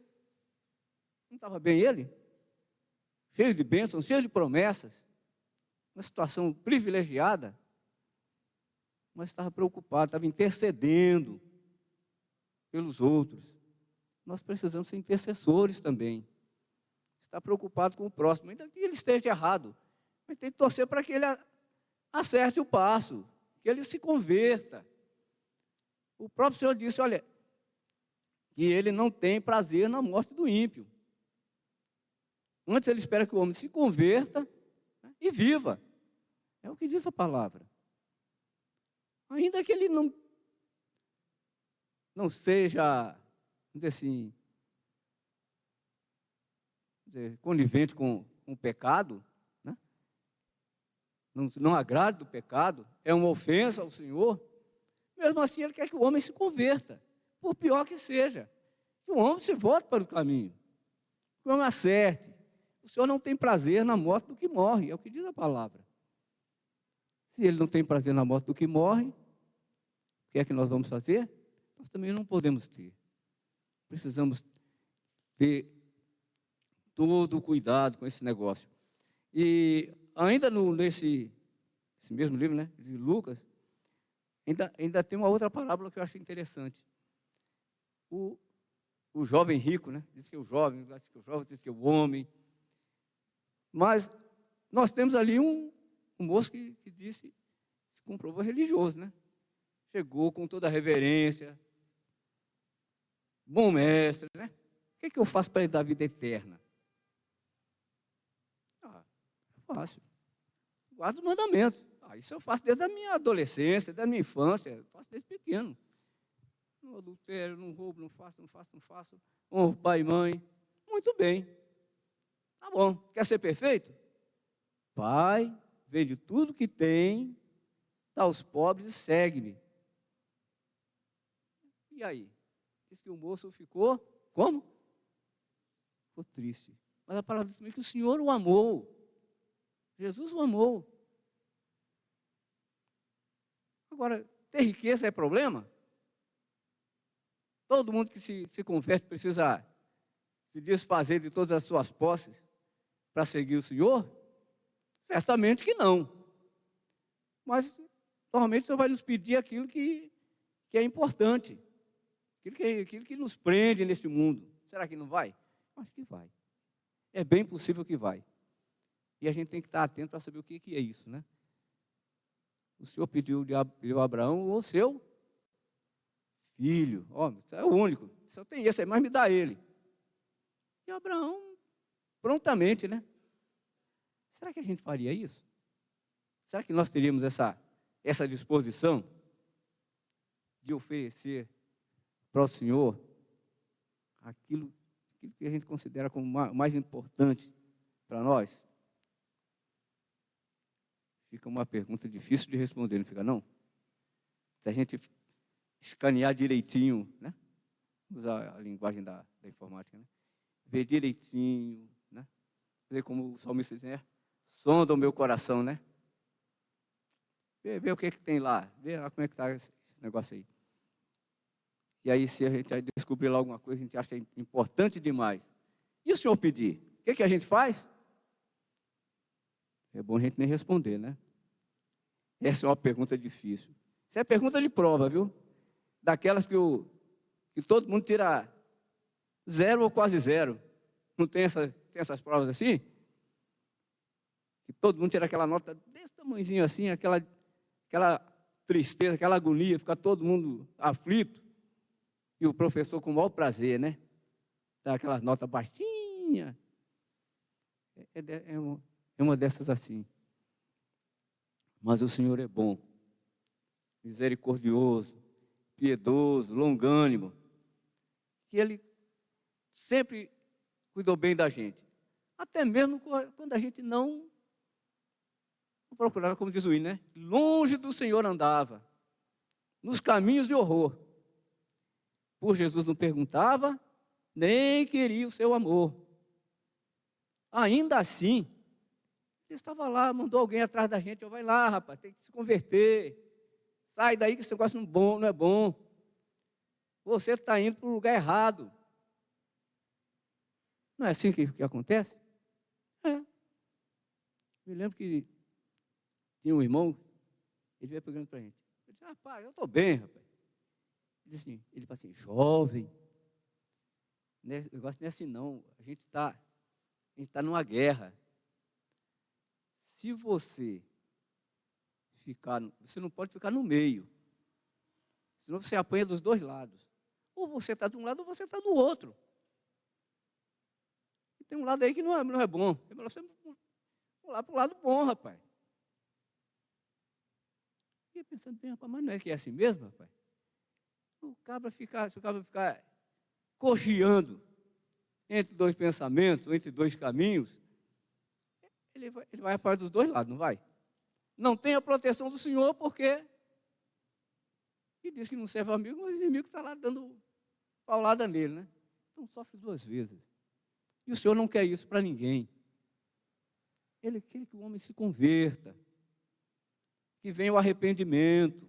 Não estava bem ele? Cheio de bênçãos, cheio de promessas, uma situação privilegiada, mas estava preocupado, estava intercedendo pelos outros. Nós precisamos ser intercessores também. Está preocupado com o próximo, ainda que ele esteja errado, mas tem que torcer para que ele acerte o passo, que ele se converta. O próprio Senhor disse, olha, que ele não tem prazer na morte do ímpio. Antes ele espera que o homem se converta, né, e viva. É o que diz a palavra. Ainda que ele não seja, vamos dizer assim, conivente com o pecado, né? Não agrade do pecado, é uma ofensa ao Senhor, mesmo assim ele quer que o homem se converta, por pior que seja, que o homem se volte para o caminho, que o homem acerte. O Senhor não tem prazer na morte do que morre, é o que diz a palavra. Se ele não tem prazer na morte do que morre, o que é que nós vamos fazer? Nós também não podemos ter. Precisamos ter todo o cuidado com esse negócio. E ainda nesse mesmo livro, né, de Lucas, ainda tem uma outra parábola que eu achei interessante. O jovem rico, né, diz que é o jovem, diz que é o homem. Mas nós temos ali um moço que disse, se comprovou religioso, né? Chegou com toda a reverência, bom mestre, né? O que eu faço para ele dar vida eterna? Fácil. Guardo os mandamentos. Isso eu faço desde a minha adolescência, da minha infância, eu faço desde pequeno. Não adultério, não roubo, não faço. Honro pai e mãe. Muito bem. Tá bom. Quer ser perfeito? Pai, vende tudo que tem, dá aos pobres e segue-me. E aí? Diz que o moço ficou, como? Ficou triste. Mas a palavra diz também que o Senhor o amou. Jesus o amou. Agora, ter riqueza é problema? Todo mundo que se converte precisa se desfazer de todas as suas posses para seguir o Senhor? Certamente que não. Mas, normalmente, o Senhor vai nos pedir aquilo que é importante. Aquilo que nos prende neste mundo. Será que não vai? Acho que vai. É bem possível que vai. E a gente tem que estar atento para saber o que é isso, né? O Senhor pediu de Abraão o seu filho. Ó, é o único. Só tem esse aí, mas me dá ele. E Abraão, prontamente, né? Será que a gente faria isso? Será que nós teríamos essa disposição de oferecer para o Senhor aquilo que a gente considera como mais importante para nós? Fica uma pergunta difícil de responder, não fica não? Se a gente escanear direitinho, né? Usar a linguagem da informática, né? Ver direitinho, né? Ver como o salmista diz, né? Sonda o meu coração, né? Ver o que tem lá, ver lá como é que está esse negócio aí. E aí, se a gente descobrir lá alguma coisa, a gente acha importante demais. E o Senhor pedir? O que a gente faz? É bom a gente nem responder, né? Essa é uma pergunta difícil. Essa é pergunta de prova, viu? Daquelas que todo mundo tira 0 ou quase 0. Não tem essas provas assim? Que todo mundo tira aquela nota desse tamanhozinho assim, aquela tristeza, aquela agonia, fica todo mundo aflito. E o professor com o maior prazer, né? Dá aquela nota baixinha. É uma dessas assim. Mas o Senhor é bom, misericordioso, piedoso, longânimo, que Ele sempre cuidou bem da gente. Até mesmo quando a gente não procurava, como diz o hino, né? Longe do Senhor andava, nos caminhos de horror. Por Jesus não perguntava, nem queria o seu amor. Ainda assim, ele estava lá, mandou alguém atrás da gente, vai lá, rapaz, tem que se converter. Sai daí que esse negócio não é bom. Você está indo para o lugar errado. Não é assim que acontece? É. Me lembro que tinha um irmão, ele veio pegando para a gente. Eu disse, rapaz, eu estou bem, rapaz. Ele falou assim, jovem, o negócio não é assim não, a gente está numa guerra. Se você não pode ficar no meio, senão você apanha dos dois lados. Ou você está de um lado ou você está do outro. E tem um lado aí que não é bom. É melhor você pular para o lado bom, rapaz. E eu pensando bem, rapaz, mas não é que é assim mesmo, rapaz? Se o cabra ficar cocheando entre dois pensamentos, entre dois caminhos, ele vai apanhar dos dois lados, não vai? Não tem a proteção do Senhor, porque e diz que não serve ao amigo, mas o inimigo está lá dando paulada nele, né? Então sofre duas vezes. E o Senhor não quer isso para ninguém. Ele quer que o homem se converta, que venha o arrependimento,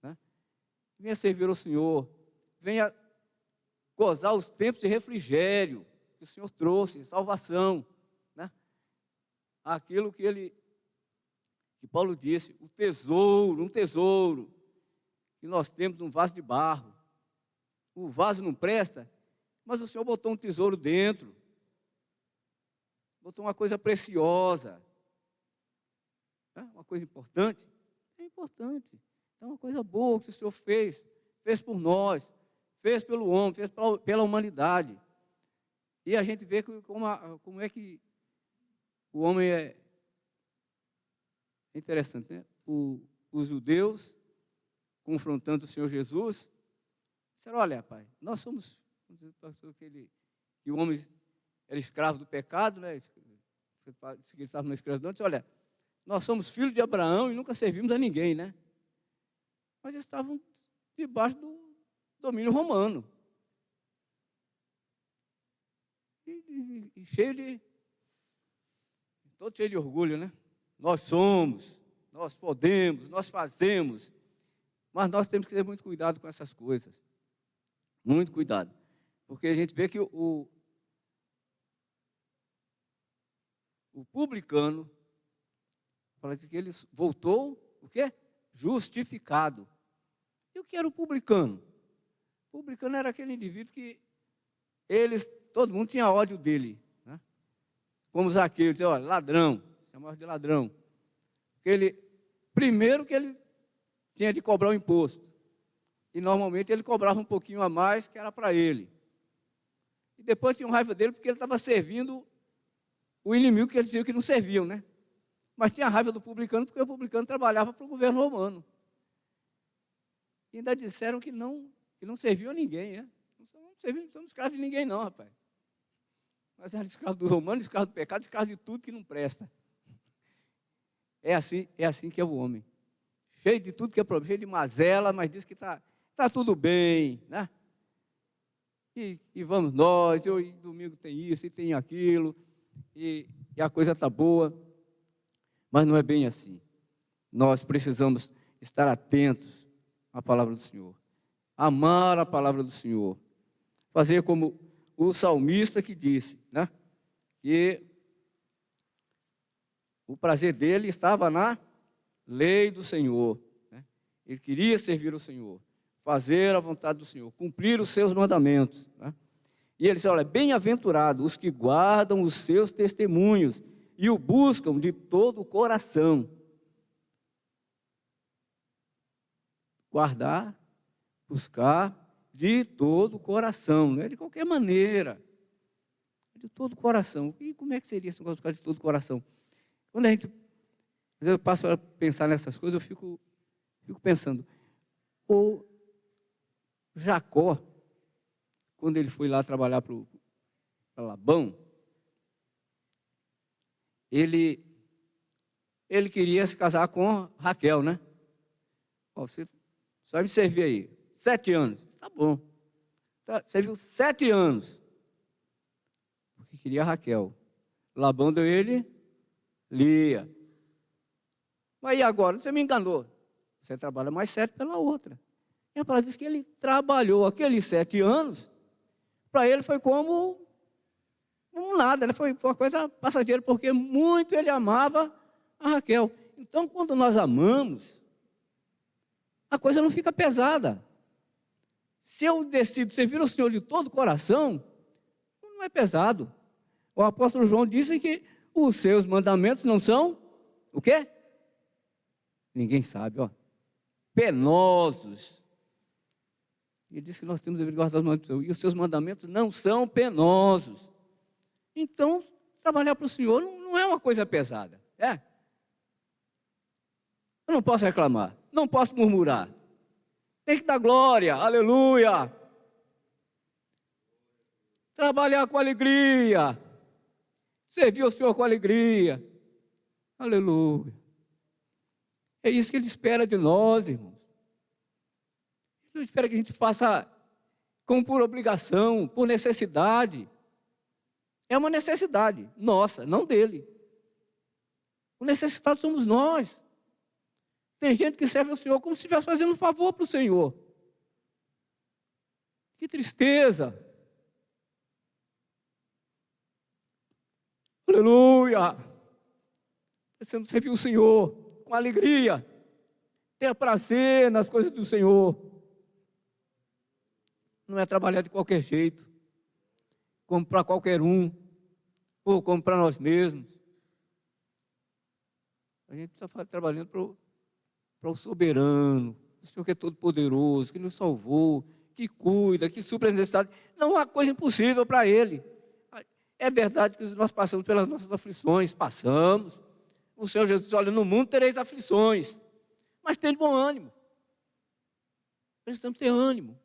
né? Venha servir ao Senhor, venha gozar os tempos de refrigério que o Senhor trouxe, salvação, né? Aquilo que Paulo disse, um tesouro que nós temos num vaso de barro. O vaso não presta, mas o Senhor botou um tesouro dentro, botou uma coisa preciosa, né? Uma coisa importante, é importante, é uma coisa boa que o Senhor fez por nós, fez pelo homem, fez pela humanidade. E a gente vê como é que o homem é interessante, né? Os judeus, confrontando o Senhor Jesus, disseram, olha, pai, nós somos, que o homem era escravo do pecado, né? Ele estava na escravidão, disse, olha, nós somos filhos de Abraão e nunca servimos a ninguém, né? Mas eles estavam debaixo do domínio romano. E todo cheio de orgulho, né? Nós somos, nós podemos, nós fazemos, mas nós temos que ter muito cuidado com essas coisas. Muito cuidado. Porque a gente vê que o publicano, fala que ele voltou, o quê? Justificado. E o que era o publicano? O publicano era aquele indivíduo que todo mundo tinha ódio dele, né? Como Zaqueu, dizia, olha, ladrão, chamava de ladrão. Primeiro que ele tinha de cobrar o imposto. E normalmente ele cobrava um pouquinho a mais, que era para ele. E depois tinham raiva dele porque ele estava servindo o inimigo que eles diziam que não serviam, né? Mas tinha raiva do publicano porque o publicano trabalhava para o governo romano. E ainda disseram que não serviam a ninguém, né? Não somos escravos de ninguém não, rapaz. Mas era escravo do romano, escravo do pecado, escravo de tudo que não presta. É assim que é o homem. Cheio de tudo que é problema, cheio de mazela, mas diz que está tudo bem, né? E vamos nós, e domingo tem isso, e tem aquilo, e a coisa está boa. Mas não é bem assim. Nós precisamos estar atentos à palavra do Senhor. Amar a palavra do Senhor. Fazer como o salmista que disse, né? Que O prazer dele estava na lei do Senhor, né? Ele queria servir o Senhor, fazer a vontade do Senhor, cumprir os seus mandamentos, né? E ele diz, olha, bem-aventurados os que guardam os seus testemunhos e o buscam de todo o coração. Guardar, buscar de todo o coração, não é de qualquer maneira, de todo o coração. E como é que seria esse negócio de buscar de todo o coração? Quando às vezes eu passo a pensar nessas coisas, eu fico pensando, o Jacó, quando ele foi lá trabalhar para Labão, ele queria se casar com Raquel, né? Ó, você só vai me servir aí, 7 anos, tá bom. Serviu 7 anos, porque queria Raquel. Labão deu ele Lia. Mas e agora? Você me enganou. Você trabalha mais 7 pela outra. E a palavra diz que ele trabalhou aqueles 7 anos, para ele foi como nada, né? Foi uma coisa passageira, porque muito ele amava a Raquel. Então, quando nós amamos, a coisa não fica pesada. Se eu decido servir o Senhor de todo o coração, não é pesado. O apóstolo João disse que os seus mandamentos não são o quê? Ninguém sabe, ó. Penosos. Ele diz que nós temos dever guardar os mandamentos, e os seus mandamentos não são penosos. Então, trabalhar para o Senhor não é uma coisa pesada. É? Eu não posso reclamar, não posso murmurar. Tem que dar glória, aleluia. Trabalhar com alegria. Servir o Senhor com alegria. Aleluia. É isso que Ele espera de nós, irmãos. Ele não espera que a gente faça como por obrigação, por necessidade. É uma necessidade nossa, não dele. O necessitado somos nós. Tem gente que serve ao Senhor como se estivesse fazendo um favor para o Senhor. Que tristeza. Aleluia. Precisamos servir o Senhor com alegria. Tenha prazer nas coisas do Senhor. Não é trabalhar de qualquer jeito, como para qualquer um, ou como para nós mesmos. A gente está trabalhando para o soberano, o Senhor que é todo poderoso, que nos salvou, que cuida, que supre as necessidades. Não há coisa impossível para Ele. É verdade que nós passamos pelas nossas aflições, passamos. O Senhor Jesus disse, olha, no mundo tereis aflições, mas tenha bom ânimo. Precisamos ter ânimo.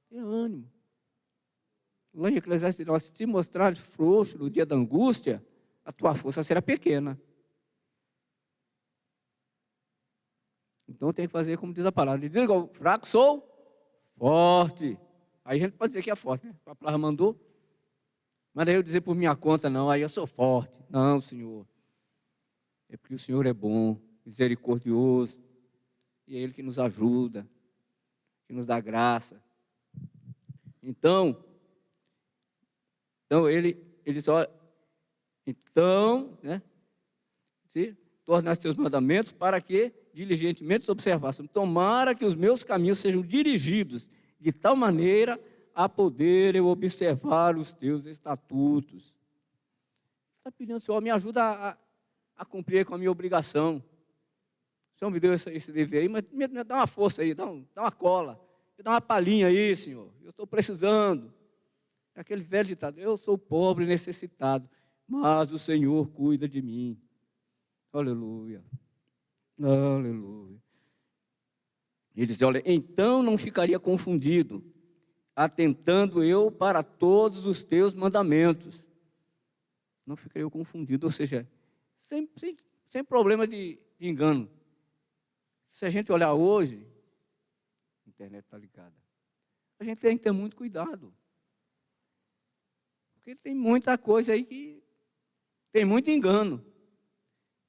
Ter ânimo. Lá em Eclesiastes, se te mostrar frouxo no dia da angústia, a tua força será pequena. Então tem que fazer como diz a palavra. Ele diz igual, fraco sou forte. Aí a gente pode dizer que é forte, né? A palavra mandou. Mas daí eu dizer por minha conta, não, aí eu sou forte. Não, Senhor. É porque o Senhor é bom, misericordioso. E é Ele que nos ajuda, que nos dá graça. Então ele diz, olha, então, né? Se tornaste teus mandamentos para que diligentemente observassem. Tomara que os meus caminhos sejam dirigidos de tal maneira a poder eu observar os teus estatutos. Está pedindo, Senhor, me ajuda a cumprir com a minha obrigação. O Senhor me deu esse dever aí, mas me dá uma força aí, dá uma cola, me dá uma palhinha aí, Senhor. Eu estou precisando. É aquele velho ditado, eu sou pobre e necessitado, mas o Senhor cuida de mim. Aleluia. Aleluia. Ele diz, olha, então não ficaria confundido, atentando eu para todos os teus mandamentos. Não ficaria confundido, ou seja, sem problema de engano. Se a gente olhar hoje, a internet está ligada, a gente tem que ter muito cuidado. Porque tem muita coisa aí que tem muito engano.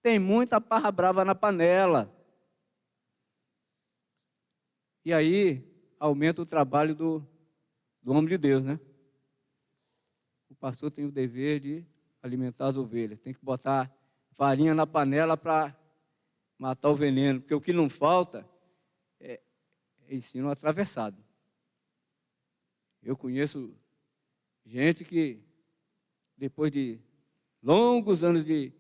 Tem muita parra brava na panela. E aí aumenta o trabalho do homem de Deus, né? O pastor tem o dever de alimentar as ovelhas. Tem que botar farinha na panela para matar o veneno, porque o que não falta é ensino atravessado. Eu conheço gente que, depois de longos anos de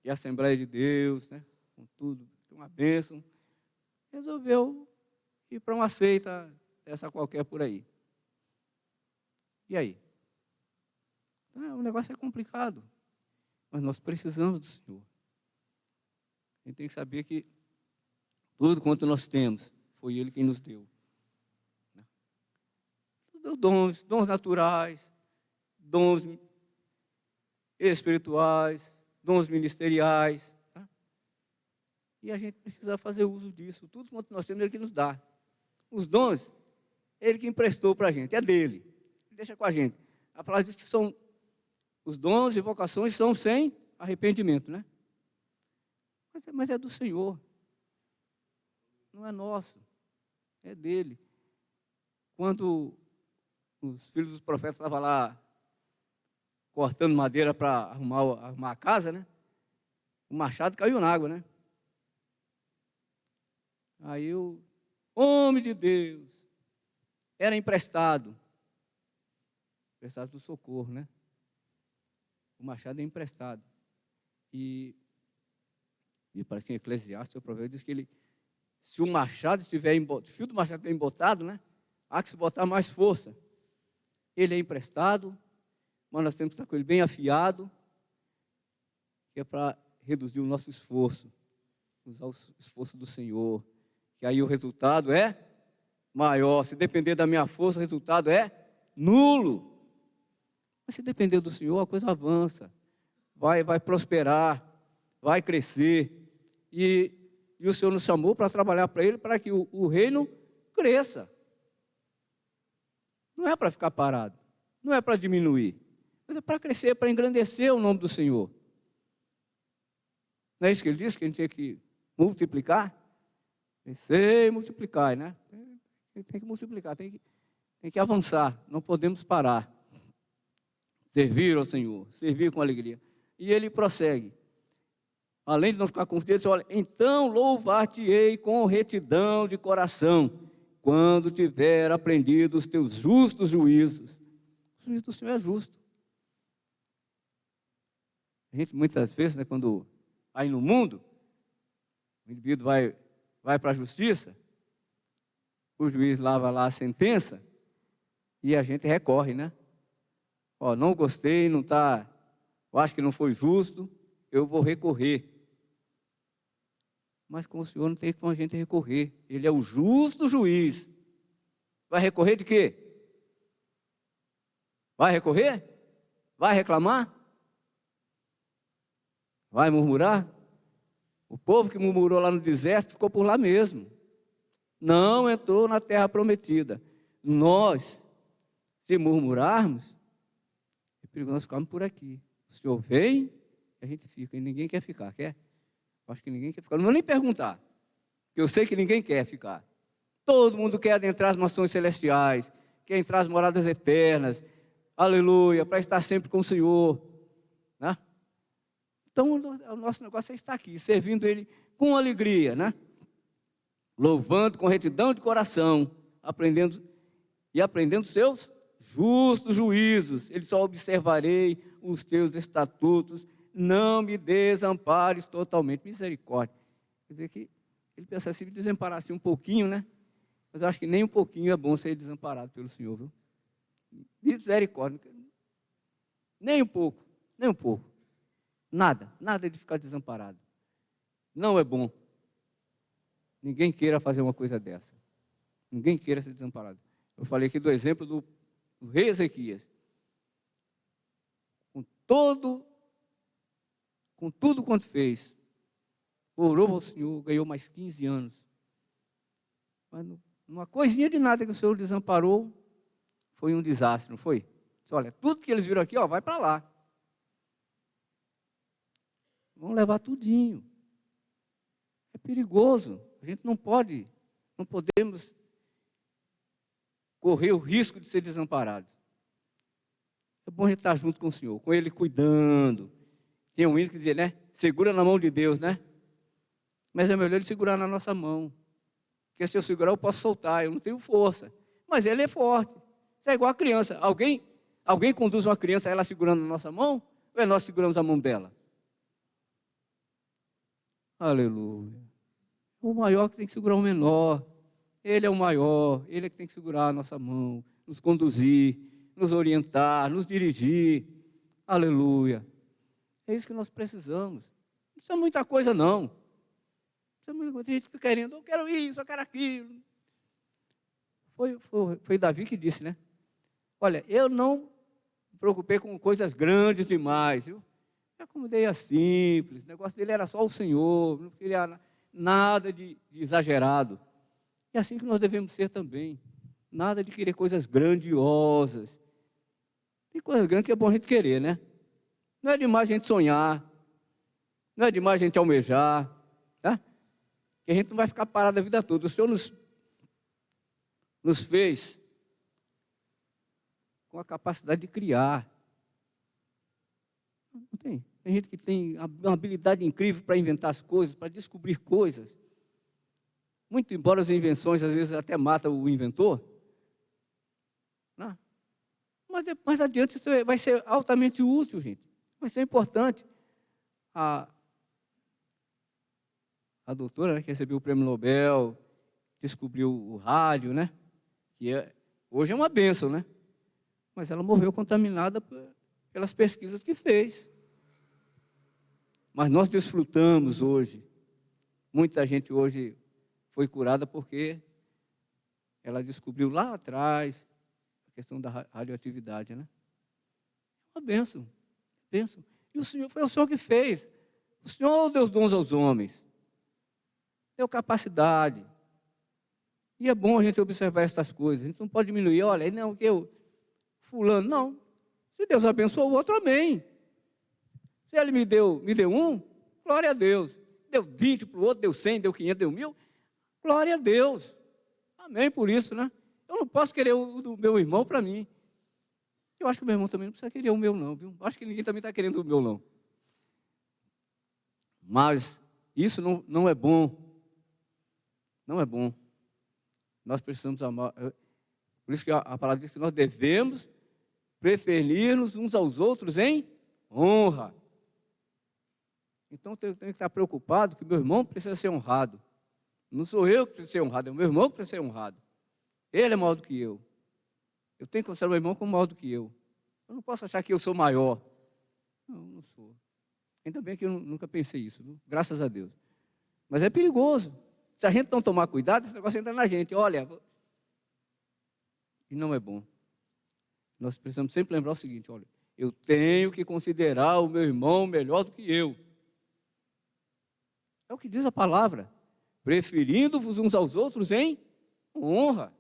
Assembleia de Deus, né, com tudo, uma bênção, resolveu ir para uma seita dessa qualquer por aí. E aí? O negócio é complicado, mas nós precisamos do Senhor. A gente tem que saber que tudo quanto nós temos, foi Ele quem nos deu. Dons naturais, dons espirituais, dons ministeriais. Tá? E a gente precisa fazer uso disso. Tudo quanto nós temos, Ele que nos dá. Os dons, Ele que emprestou para a gente, é dele. Deixa com a gente. A palavra diz que são os dons e vocações são sem arrependimento, né? Mas é do Senhor. Não é nosso. É dele. Quando os filhos dos profetas estavam lá cortando madeira para arrumar a casa, né? O machado caiu na água, né? Aí o homem de Deus era emprestado do socorro, né? O machado é emprestado. E parece que em Eclesiastes, o profeta diz que se o machado estiver o fio do machado estiver embotado, né? Há que se botar mais força. Ele é emprestado, mas nós temos que estar com ele bem afiado, que é para reduzir o nosso esforço, usar o esforço do Senhor, que aí o resultado é maior. Se depender da minha força, o resultado é nulo. Mas se depender do Senhor, a coisa avança, vai prosperar, vai crescer. E o Senhor nos chamou para trabalhar para Ele, para que o reino cresça. Não é para ficar parado, não é para diminuir, mas é para crescer, para engrandecer o nome do Senhor. Não é isso que Ele disse, que a gente tinha que multiplicar? Crescer e multiplicar, né? Tem que multiplicar, tem que avançar, não podemos parar. Servir ao Senhor, servir com alegria. E Ele prossegue. Além de não ficar confuso, ele diz, olha, então louvar-te-ei com retidão de coração, quando tiver aprendido os teus justos juízos. O juízo do Senhor é justo. A gente, muitas vezes, né, quando aí no mundo, o indivíduo vai para a justiça, o juiz lava lá a sentença, e a gente recorre, né? Ó, não gostei, não está, eu acho que não foi justo, eu vou recorrer. Mas com o Senhor não tem como a gente recorrer. Ele é o justo juiz. Vai recorrer de quê? Vai recorrer? Vai reclamar? Vai murmurar? O povo que murmurou lá no deserto ficou por lá mesmo. Não entrou na terra prometida. Nós, se murmurarmos, é perigoso nós ficarmos por aqui. O Senhor vem, a gente fica. E ninguém quer ficar, quer? Acho que ninguém quer ficar. Não vou nem perguntar, porque eu sei que ninguém quer ficar. Todo mundo quer adentrar as mansões celestiais, quer entrar as moradas eternas, aleluia, para estar sempre com o Senhor. Né? Então, o nosso negócio é estar aqui, servindo Ele com alegria, né? Louvando com retidão de coração, aprendendo seus justos juízos. Ele só observarei os teus estatutos, não me desampares totalmente. Misericórdia. Quer dizer que ele pensa assim, me desamparar assim um pouquinho, né? Mas eu acho que nem um pouquinho é bom ser desamparado pelo Senhor, viu? Misericórdia. Nem um pouco, nem um pouco. Nada de ficar desamparado. Não é bom. Ninguém queira fazer uma coisa dessa. Ninguém queira ser desamparado. Eu falei aqui do exemplo do rei Ezequias. Com tudo quanto fez, orou ao Senhor, ganhou mais 15 anos. Mas uma coisinha de nada que o Senhor desamparou, foi um desastre, não foi? Disse, olha, tudo que eles viram aqui, ó, vai para lá. Vão levar tudinho. É perigoso. A gente não podemos correr o risco de ser desamparado. É bom a gente estar junto com o Senhor, com Ele cuidando. Tem um hino que dizia, né? Segura na mão de Deus, né? Mas é melhor Ele segurar na nossa mão. Porque se eu segurar, eu posso soltar, eu não tenho força. Mas Ele é forte. Isso é igual a criança. Alguém conduz uma criança, ela segurando na nossa mão, ou é nós seguramos a mão dela? Aleluia. O maior que tem que segurar o menor. Ele é o maior, Ele é que tem que segurar a nossa mão, nos conduzir, nos orientar, nos dirigir. Aleluia. É isso que nós precisamos. Não precisa muita coisa, não. Tem gente que fica querendo, eu quero isso, eu quero aquilo. Foi Davi que disse, né? Olha, eu não me preocupei com coisas grandes demais. Eu acomodei a simples. O negócio dele era só o Senhor. Não queria nada de exagerado. É assim que nós devemos ser também. Nada de querer coisas grandiosas. Tem coisas grandes que é bom a gente querer, né? Não é demais a gente sonhar. Não é demais a gente almejar. Tá? Que a gente não vai ficar parado a vida toda. O Senhor nos fez com a capacidade de criar. Não tem? Tem gente que tem uma habilidade incrível para inventar as coisas, para descobrir coisas. Muito embora as invenções às vezes até matam o inventor, não. Mas adiante isso vai ser altamente útil, gente. Vai ser importante. A doutora, né, que recebeu o prêmio Nobel, descobriu o rádio, né? Hoje é uma bênção, né? Mas ela morreu contaminada pelas pesquisas que fez. Mas nós desfrutamos hoje. Muita gente hoje foi curada porque ela descobriu lá atrás a questão da radioatividade, né? Uma bênção, bênção. E o Senhor, foi o Senhor que fez. O Senhor deu dons aos homens. Deu capacidade. E é bom a gente observar essas coisas. A gente não pode diminuir, olha, não, que fulano, não. Se Deus abençoou o outro, amém. Se Ele me deu um, glória a Deus. Deu 20 para o outro, deu 100, deu 500, deu 1000. Glória a Deus. Amém por isso, né? Eu não posso querer o do meu irmão para mim. Eu acho que o meu irmão também não precisa querer o meu, não, viu? Acho que ninguém também está querendo o meu, não. Mas isso não é bom. Não é bom. Nós precisamos amar. Por isso que a palavra diz que nós devemos preferir-nos uns aos outros em honra. Então, eu tenho que estar preocupado que meu irmão precisa ser honrado. Não sou eu que preciso ser honrado, é o meu irmão que precisa ser honrado. Ele é maior do que eu. Eu tenho que considerar o meu irmão como maior do que eu. Eu não posso achar que eu sou maior. Não sou. Ainda bem que eu nunca pensei isso, viu? Graças a Deus. Mas é perigoso. Se a gente não tomar cuidado, esse negócio entra na gente. Olha, e não é bom. Nós precisamos sempre lembrar o seguinte, olha, eu tenho que considerar o meu irmão melhor do que eu. É o que diz a palavra. Preferindo-vos uns aos outros em honra.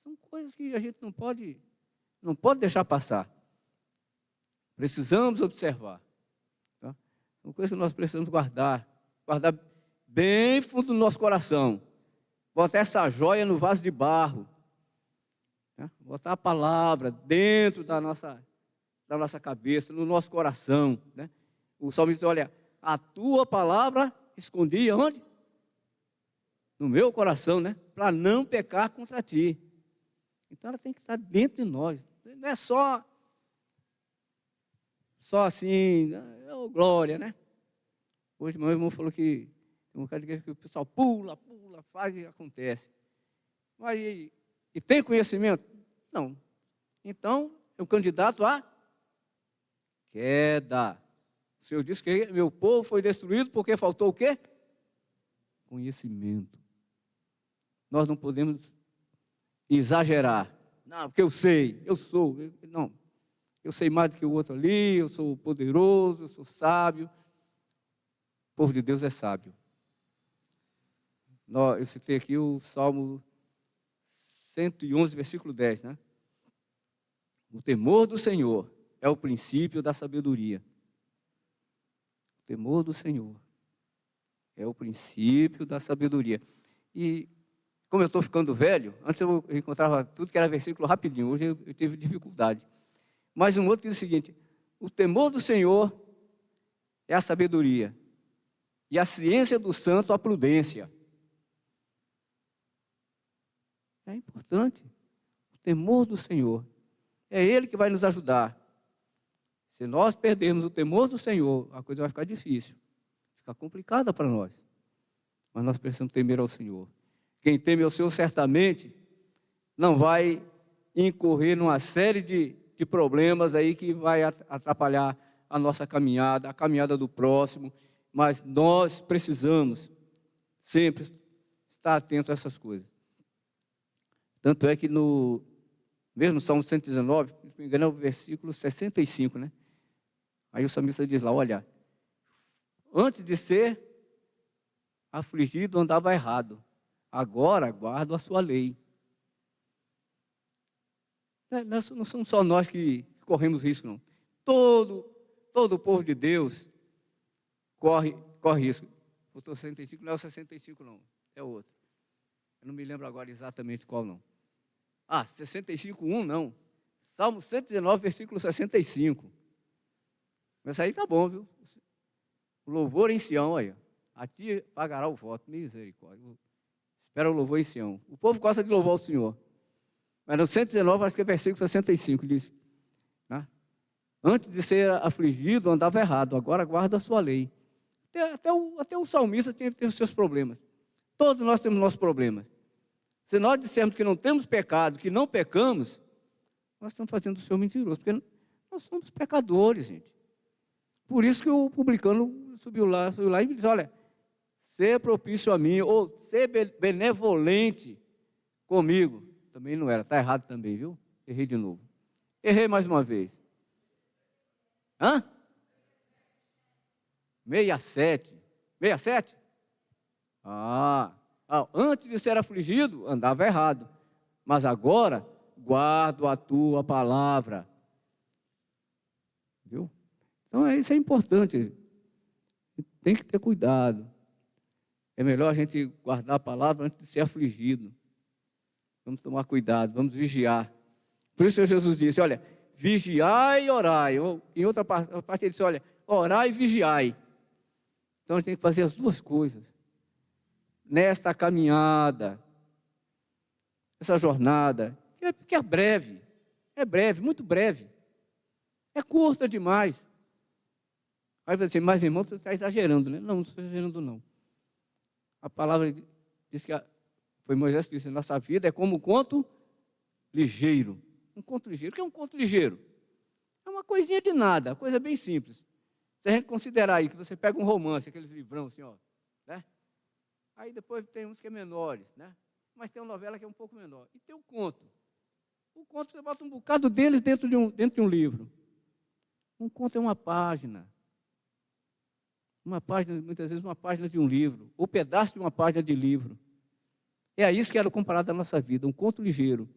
São coisas que a gente não pode deixar passar. Precisamos observar. Tá? São coisas que nós precisamos guardar bem fundo do nosso coração. Botar essa joia no vaso de barro. Tá? Botar a palavra dentro da nossa cabeça, no nosso coração. Né? O salmista diz, olha, a tua palavra escondi onde? No meu coração, né? Para não pecar contra ti. Então ela tem que estar dentro de nós. Não é só assim, oh, glória, né? Hoje meu irmão falou que tem um bocado de igreja que o pessoal pula, faz e acontece. Mas e tem conhecimento? Não. Então, é um candidato a queda. O Senhor disse que meu povo foi destruído porque faltou o quê? Conhecimento. Nós não podemos exagerar. Não, porque eu sei, eu sou. Não, eu sei mais do que o outro ali, eu sou poderoso, eu sou sábio. O povo de Deus é sábio. Eu citei aqui o Salmo 111, versículo 10, né? O temor do Senhor é o princípio da sabedoria. O temor do Senhor é o princípio da sabedoria. E como eu estou ficando velho, antes eu encontrava tudo que era versículo rapidinho, hoje eu tive dificuldade. Mas um outro diz o seguinte: o temor do Senhor é a sabedoria, e a ciência do santo a prudência. É importante. O temor do Senhor. É Ele que vai nos ajudar. Se nós perdermos o temor do Senhor, a coisa vai ficar difícil. Fica complicada para nós. Mas nós precisamos temer ao Senhor. Quem teme ao Senhor certamente não vai incorrer numa série de problemas aí que vai atrapalhar a nossa caminhada, a caminhada do próximo. Mas nós precisamos sempre estar atento a essas coisas. Tanto é que no mesmo Salmo 119, se não me engano, é o versículo 65, né? Aí o salmista diz lá: olha, antes de ser afligido andava errado, agora guardo a sua lei. Não somos só nós que corremos risco, não. Todo o povo de Deus corre risco. O 65 não é o 65, não, é outro. Eu não me lembro agora exatamente qual, não. 65:1, não. Salmo 119, versículo 65. Mas aí tá bom, viu? O louvor em Sião, aí. A ti pagará o voto, misericórdia. Espera o louvor em Sião. O povo gosta de louvar o Senhor. Mas no 119, acho que é versículo 65, diz: né? Antes de ser afligido, andava errado, agora guarda a sua lei. Até o salmista tem os seus problemas. Todos nós temos nossos problemas. Se nós dissermos que não temos pecado, que não pecamos, nós estamos fazendo o Senhor mentiroso, porque nós somos pecadores, gente. Por isso que o publicano subiu lá e disse: olha, ser propício a mim, ou ser benevolente comigo. Também não era, está errado também, viu? Errei de novo. Errei mais uma vez. 67. 67? Antes de ser afligido, andava errado. Mas agora, guardo a tua palavra. Viu? Então, isso é importante. Tem que ter cuidado. É melhor a gente guardar a palavra antes de ser afligido. Vamos tomar cuidado, vamos vigiar. Por isso o Senhor Jesus disse: olha, vigiai e orai. Em outra parte ele disse: olha, orai e vigiai. Então a gente tem que fazer as duas coisas. Nesta caminhada, essa jornada, que é breve, muito breve, é curta demais. Aí você diz assim: mas irmão, você está exagerando, né? Não estou exagerando, não. A palavra diz que foi Moisés que disse: nossa vida é como um conto ligeiro. Um conto ligeiro. O que é um conto ligeiro? É uma coisinha de nada, coisa bem simples. Se a gente considerar aí que você pega um romance, aqueles livrão assim, ó, né? Aí depois tem uns que é menores, né? Mas tem uma novela que é um pouco menor. E tem o conto. O conto você bota um bocado deles dentro de um livro. Um conto é uma página. Uma página, muitas vezes uma página de um livro, ou pedaço de uma página de livro. É a isso que era comparado à nossa vida, um conto ligeiro.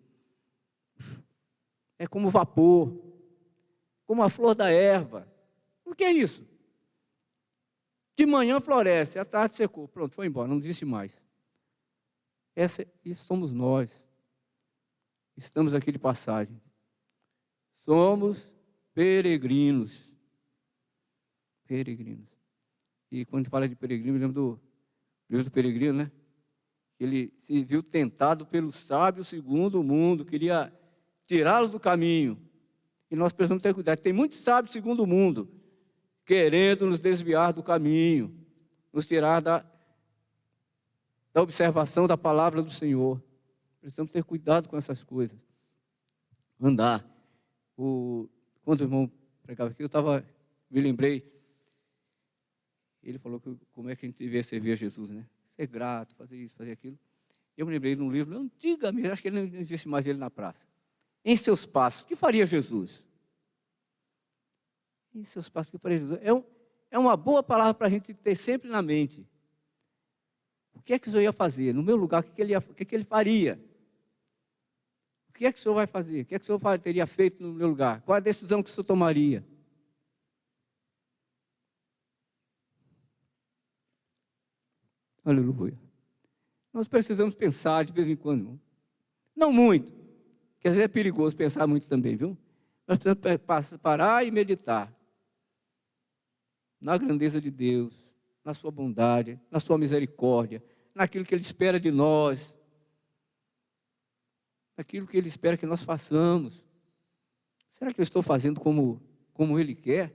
É como vapor, como a flor da erva. O que é isso? De manhã floresce, à tarde secou, pronto, foi embora, não existe mais. Isso somos nós. Estamos aqui de passagem. Somos peregrinos. Peregrinos. E quando a gente fala de peregrino, eu lembro do livro do Peregrino, né? Ele se viu tentado pelo sábio segundo o mundo, queria tirá-lo do caminho. E nós precisamos ter cuidado. Tem muitos sábios segundo o mundo, querendo nos desviar do caminho, nos tirar da observação da palavra do Senhor. Precisamos ter cuidado com essas coisas. Andar. Quando o irmão pregava aqui, me lembrei, ele falou como é que a gente devia servir a Jesus, né? Ser grato, fazer isso, fazer aquilo. Eu me lembrei de um livro antigamente, acho que ele não existe mais ele na praça. Em seus passos, o que faria Jesus? Em seus passos, o que faria Jesus? É uma boa palavra para a gente ter sempre na mente. O que é que o Senhor ia fazer? No meu lugar, o que ele faria? O que é que o Senhor vai fazer? O que é que o Senhor teria feito no meu lugar? Qual a decisão que o Senhor tomaria? Aleluia. Nós precisamos pensar de vez em quando, irmão. Não muito, porque às vezes é perigoso pensar muito também, viu? Nós precisamos parar e meditar na grandeza de Deus, na sua bondade, na sua misericórdia, naquilo que Ele espera de nós, naquilo que Ele espera que nós façamos. Será que eu estou fazendo como Ele quer?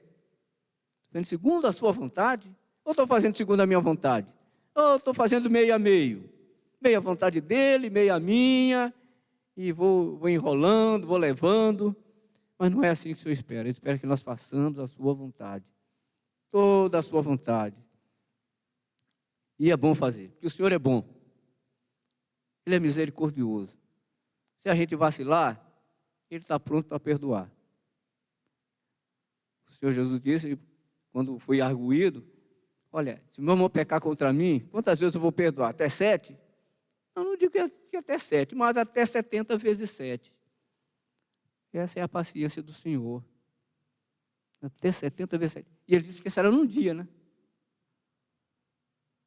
Fazendo segundo a sua vontade? Ou estou fazendo segundo a minha vontade? Ou estou fazendo meio a meio? Meia vontade dele, meia a minha, e vou enrolando, vou levando. Mas não é assim que o Senhor espera. Ele espera que nós façamos a sua vontade. Toda a sua vontade. E é bom fazer, porque o Senhor é bom. Ele é misericordioso. Se a gente vacilar, Ele está pronto para perdoar. O Senhor Jesus disse, quando foi arguído, olha, se o meu irmão pecar contra mim, quantas vezes eu vou perdoar? Até 7? Eu não digo que até 7, mas até 70 vezes 7. Essa é a paciência do Senhor. Até 70 vezes 7. E Ele disse que isso era num dia, né?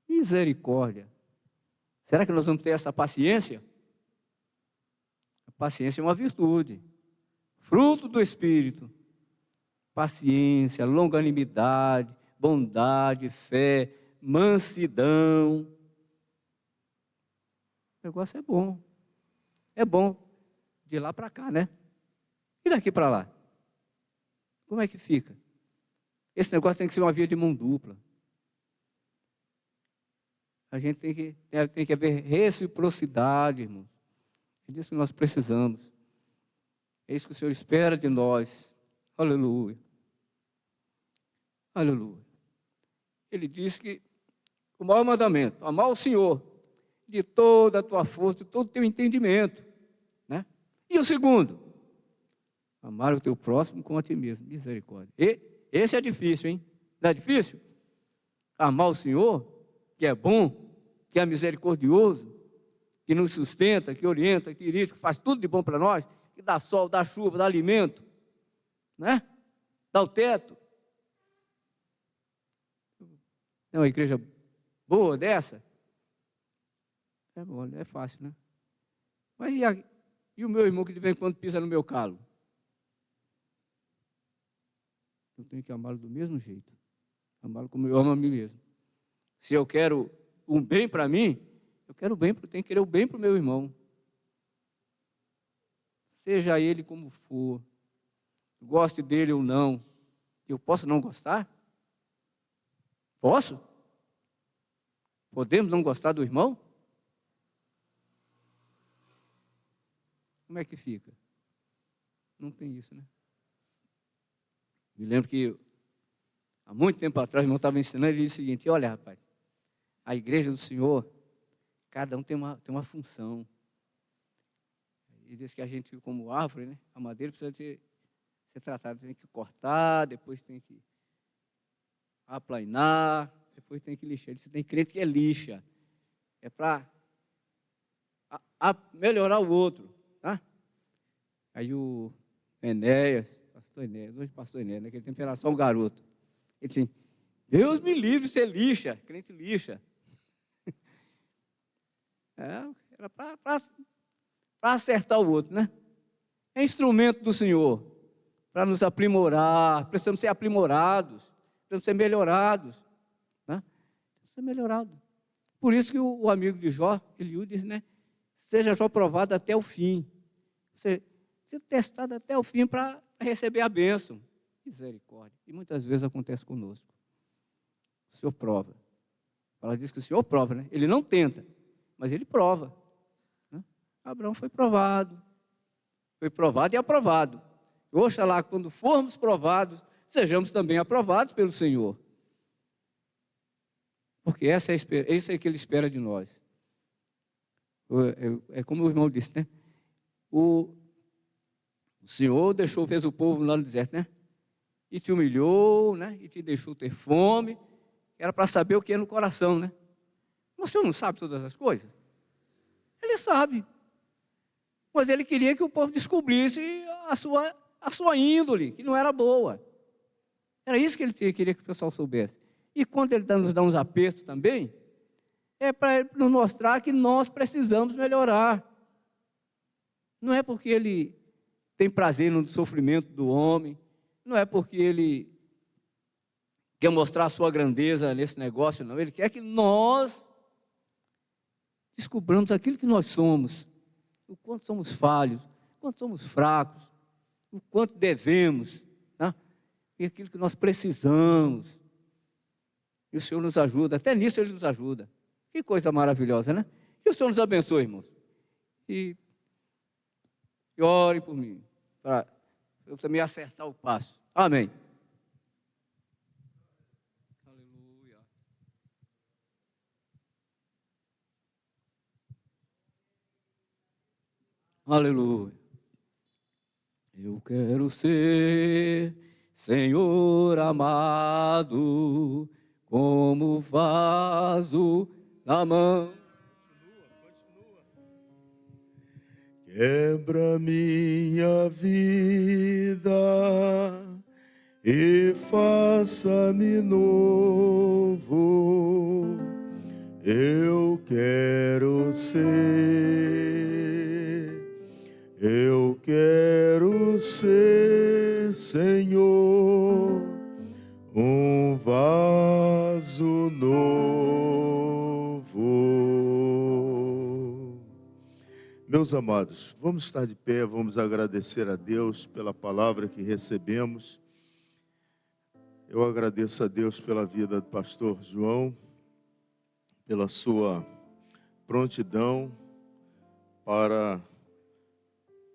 Misericórdia. Será que nós vamos ter essa paciência? A paciência é uma virtude. Fruto do Espírito. Paciência, longanimidade, bondade, fé, mansidão. O negócio é bom. É bom de lá para cá, né? E daqui para lá? Como é que fica? Esse negócio tem que ser uma via de mão dupla. A gente tem que haver reciprocidade, irmãos. É disso que nós precisamos. É isso que o Senhor espera de nós. Aleluia. Aleluia. Ele diz que o maior mandamento, amar o Senhor de toda a tua força, de todo o teu entendimento. Né? E o segundo, amar o teu próximo como a ti mesmo. Misericórdia. E esse é difícil, hein? Não é difícil? Amar o Senhor, que é bom, que é misericordioso, que nos sustenta, que orienta, que dirige, que faz tudo de bom para nós, que dá sol, dá chuva, dá alimento, né? Dá o teto. É uma igreja boa dessa? É bom, é fácil, né? Mas e o meu irmão que de vez em quando pisa no meu calo? Eu tenho que amá-lo do mesmo jeito. Amá-lo como eu amo a mim mesmo. Se eu quero um bem para mim, eu tenho que querer o bem para o meu irmão. Seja ele como for, goste dele ou não, eu posso não gostar? Posso? Podemos não gostar do irmão? Como é que fica? Não tem isso, né? Me lembro que há muito tempo atrás, o irmão estava ensinando, ele disse o seguinte: olha, rapaz, a igreja do Senhor, cada um tem uma função. Ele disse que a gente, como árvore, né, a madeira precisa ser tratada, tem que cortar, depois tem que aplainar, depois tem que lixar. Ele disse: tem crente que é lixa, é para melhorar o outro. Tá? Aí o Enéas, hoje pastor Enéas, naquele tempo era só um garoto. Ele disse: Deus me livre de ser lixa, crente lixa. Era para acertar o outro, né? É instrumento do Senhor para nos aprimorar. Precisamos ser aprimorados, precisamos ser melhorados, né? Precisamos ser melhorados. Por isso que o amigo de Jó, Eliú, diz, né? Seja Jó provado até o fim. Ser testado até o fim para receber a bênção. Misericórdia. E muitas vezes acontece conosco. O Senhor prova. Ela diz que o Senhor prova, né? Ele não tenta, mas Ele prova. Né? Abraão foi provado e aprovado. Oxalá, quando formos provados, sejamos também aprovados pelo Senhor. Porque isso é que Ele espera de nós. É como o irmão disse, né? O Senhor fez o povo lá no deserto, né? E te humilhou, né? E te deixou ter fome. Era para saber o que é no coração, né? Mas o Senhor não sabe todas as coisas? Ele sabe. Mas Ele queria que o povo descobrisse a sua índole, que não era boa. Era isso que Ele queria que o pessoal soubesse. E quando Ele nos dá uns apertos também, é para nos mostrar que nós precisamos melhorar. Não é porque Ele tem prazer no sofrimento do homem, não é porque ele quer mostrar a sua grandeza nesse negócio, não. Ele quer que nós descobramos aquilo que nós somos, o quanto somos falhos, o quanto somos fracos, o quanto devemos, né? E aquilo que nós precisamos. E o Senhor nos ajuda, até nisso Ele nos ajuda. Que coisa maravilhosa, né? Que o Senhor nos abençoe, irmãos. E ore por mim, para eu também acertar o passo. Amém. Aleluia. Aleluia. Eu quero ser, Senhor amado, como vaso na mão. Quebra minha vida e faça-me novo. Eu quero ser, Senhor, um vaso novo. Meus amados, vamos estar de pé, vamos agradecer a Deus pela palavra que recebemos. Eu agradeço a Deus pela vida do pastor João, pela sua prontidão para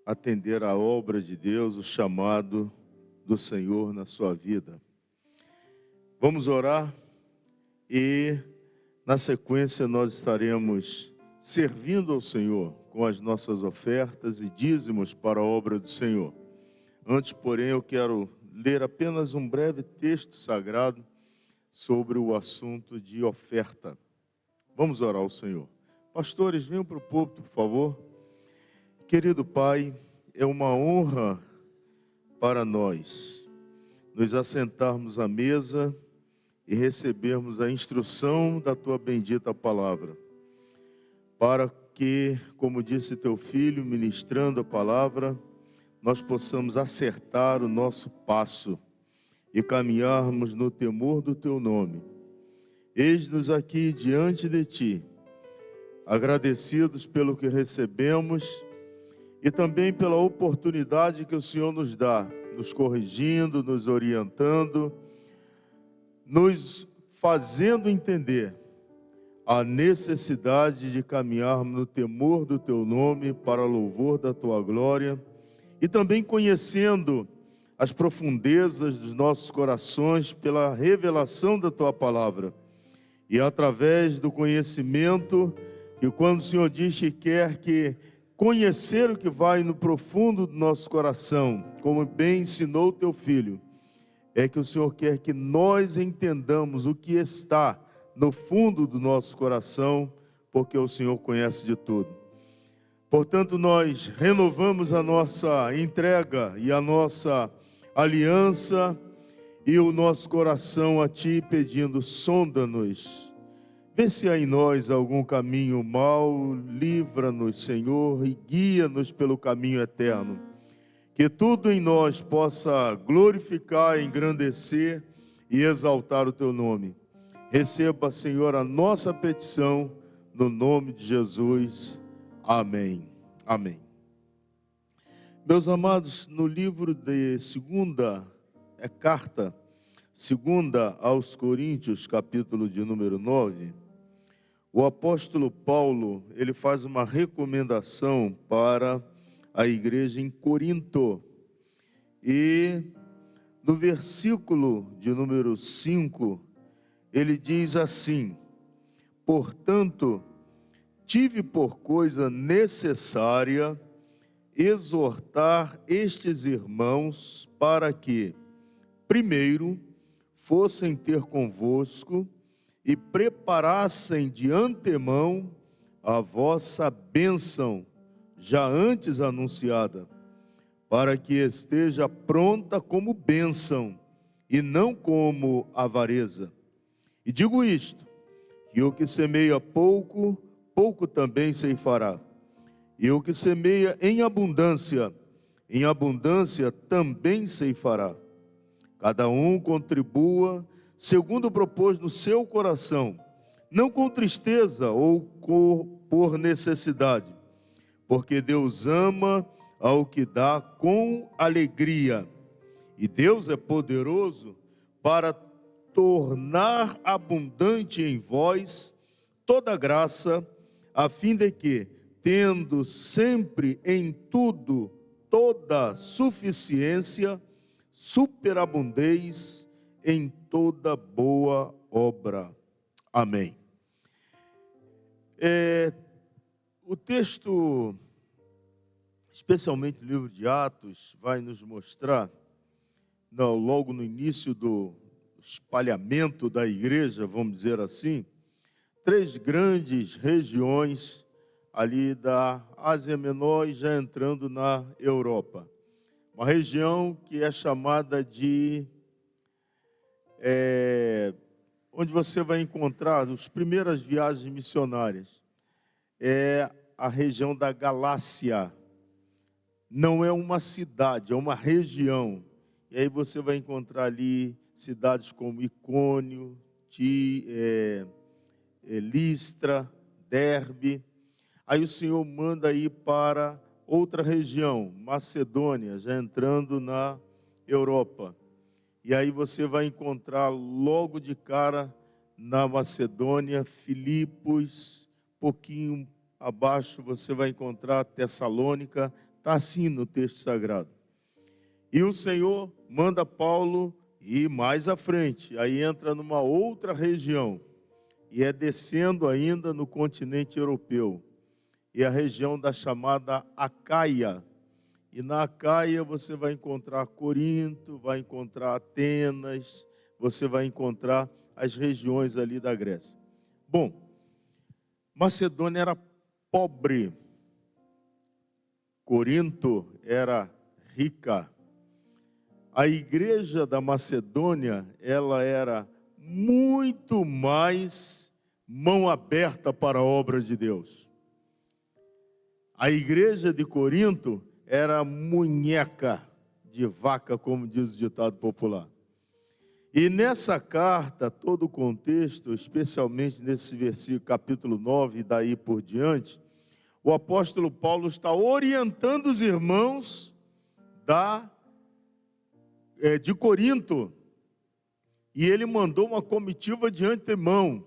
atender a obra de Deus, o chamado do Senhor na sua vida. Vamos orar e, na sequência, nós estaremos servindo ao Senhor com as nossas ofertas e dízimos para a obra do Senhor. Antes, porém, eu quero ler apenas um breve texto sagrado sobre o assunto de oferta. Vamos orar ao Senhor. Pastores, venham para o púlpito, por favor. Querido Pai, é uma honra para nós nos assentarmos à mesa e recebermos a instrução da Tua bendita palavra, para que, como disse Teu Filho, ministrando a palavra, nós possamos acertar o nosso passo e caminharmos no temor do Teu nome. Eis-nos aqui diante de Ti, agradecidos pelo que recebemos e também pela oportunidade que o Senhor nos dá, nos corrigindo, nos orientando, nos fazendo entender a necessidade de caminharmos no temor do Teu nome para louvor da Tua glória e também conhecendo as profundezas dos nossos corações pela revelação da Tua palavra e através do conhecimento que quando o Senhor diz que quer que conhecer o que vai no profundo do nosso coração, como bem ensinou o Teu Filho, é que o Senhor quer que nós entendamos o que está no fundo do nosso coração, porque o Senhor conhece de tudo. Portanto, nós renovamos a nossa entrega e a nossa aliança e o nosso coração a Ti, pedindo: sonda-nos, vê se há em nós algum caminho mau, livra-nos, Senhor, e guia-nos pelo caminho eterno. Que tudo em nós possa glorificar, engrandecer e exaltar o Teu nome. Receba, Senhor, a nossa petição, no nome de Jesus. Amém. Amém. Meus amados, no livro de carta segunda aos Coríntios, capítulo de número 9, o apóstolo Paulo, ele faz uma recomendação para a igreja em Corinto. E no versículo de número 5, ele diz assim: portanto, tive por coisa necessária exortar estes irmãos para que, primeiro, fossem ter convosco e preparassem de antemão a vossa bênção, já antes anunciada, para que esteja pronta como bênção e não como avareza. E digo isto, que o que semeia pouco, pouco também ceifará. E o que semeia em abundância, em abundância também ceifará. Cada um contribua segundo propôs no seu coração, não com tristeza ou por necessidade, porque Deus ama ao que dá com alegria. E Deus é poderoso para tornar abundante em vós toda graça, a fim de que, tendo sempre em tudo toda suficiência, superabundeis em toda boa obra. Amém. O texto, especialmente o livro de Atos, vai nos mostrar, logo no início do espalhamento da igreja, vamos dizer assim, 3 grandes regiões ali da Ásia Menor e já entrando na Europa. Uma região que é chamada de, onde você vai encontrar as primeiras viagens missionárias, é a região da Galácia. Não é uma cidade, é uma região. E aí você vai encontrar ali cidades como Icônio, Listra, Derbe. Aí o Senhor manda ir para outra região, Macedônia, já entrando na Europa. E aí você vai encontrar logo de cara na Macedônia, Filipos, pouquinho abaixo você vai encontrar Tessalônica, está assim no texto sagrado. E o Senhor manda Paulo ir mais à frente, aí entra numa outra região, e é descendo ainda no continente europeu, e a região da chamada Acaia. E na Acaia você vai encontrar Corinto, vai encontrar Atenas, você vai encontrar as regiões ali da Grécia. Bom, Macedônia era pobre, Corinto era rica. A igreja da Macedônia, ela era muito mais mão aberta para a obra de Deus. A igreja de Corinto era munheca de vaca, como diz o ditado popular. E nessa carta, todo o contexto, especialmente nesse versículo, capítulo 9 e daí por diante, o apóstolo Paulo está orientando os irmãos de Corinto. E ele mandou uma comitiva de antemão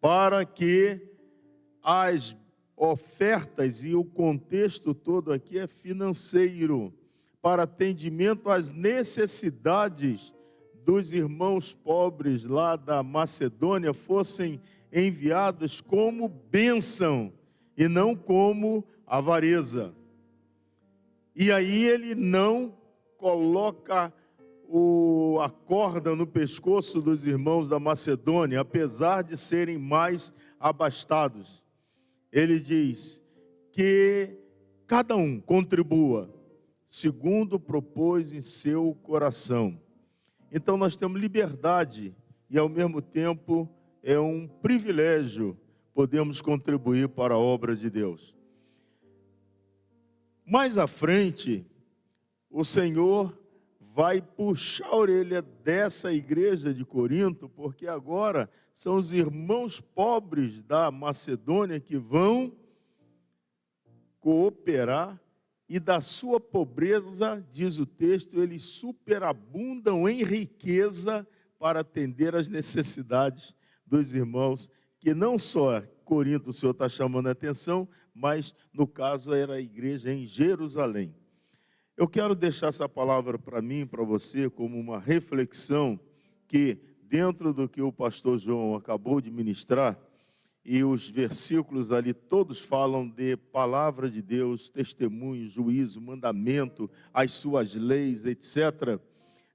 para que as ofertas, e o contexto todo aqui é financeiro, para atendimento às necessidades dos irmãos pobres lá da Macedônia, fossem enviados como bênção e não como avareza. E aí ele não coloca a corda no pescoço dos irmãos da Macedônia, apesar de serem mais abastados. Ele diz que cada um contribua segundo propôs em seu coração. Então nós temos liberdade e ao mesmo tempo é um privilégio podemos contribuir para a obra de Deus. Mais à frente, o Senhor vai puxar a orelha dessa igreja de Corinto, porque agora são os irmãos pobres da Macedônia que vão cooperar, e da sua pobreza, diz o texto, eles superabundam em riqueza para atender às necessidades dos irmãos, que não só Corinto o Senhor está chamando a atenção, mas no caso era a igreja em Jerusalém. Eu quero deixar essa palavra para mim, para você, como uma reflexão que, dentro do que o pastor João acabou de ministrar, e os versículos ali todos falam de palavra de Deus, testemunho, juízo, mandamento, as suas leis, etc.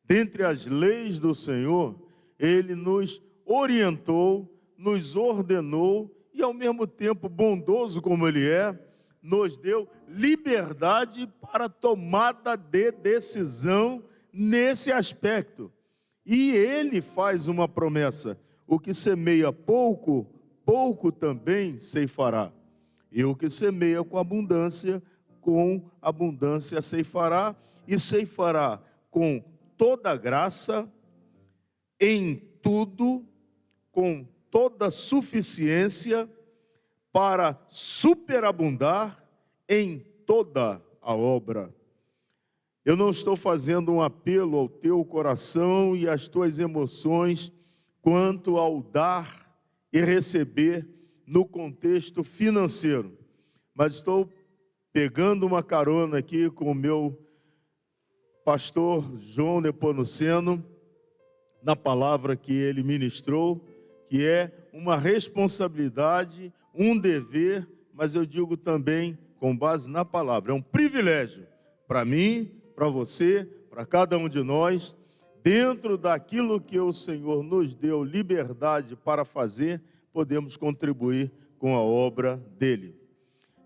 Dentre as leis do Senhor, Ele nos orientou, nos ordenou, e ao mesmo tempo, bondoso como Ele é, nos deu liberdade para tomada de decisão nesse aspecto. E Ele faz uma promessa: o que semeia pouco, pouco também ceifará. E o que semeia com abundância, com abundância ceifará, e ceifará com toda graça, em tudo, com toda suficiência, para superabundar em toda a obra. Eu não estou fazendo um apelo ao teu coração e às tuas emoções quanto ao dar e receber no contexto financeiro, mas estou pegando uma carona aqui com o meu pastor João Nepomuceno, na palavra que ele ministrou, que é uma responsabilidade, um dever, mas eu digo também com base na palavra, é um privilégio para mim, para você, para cada um de nós, dentro daquilo que o Senhor nos deu liberdade para fazer, podemos contribuir com a obra dele.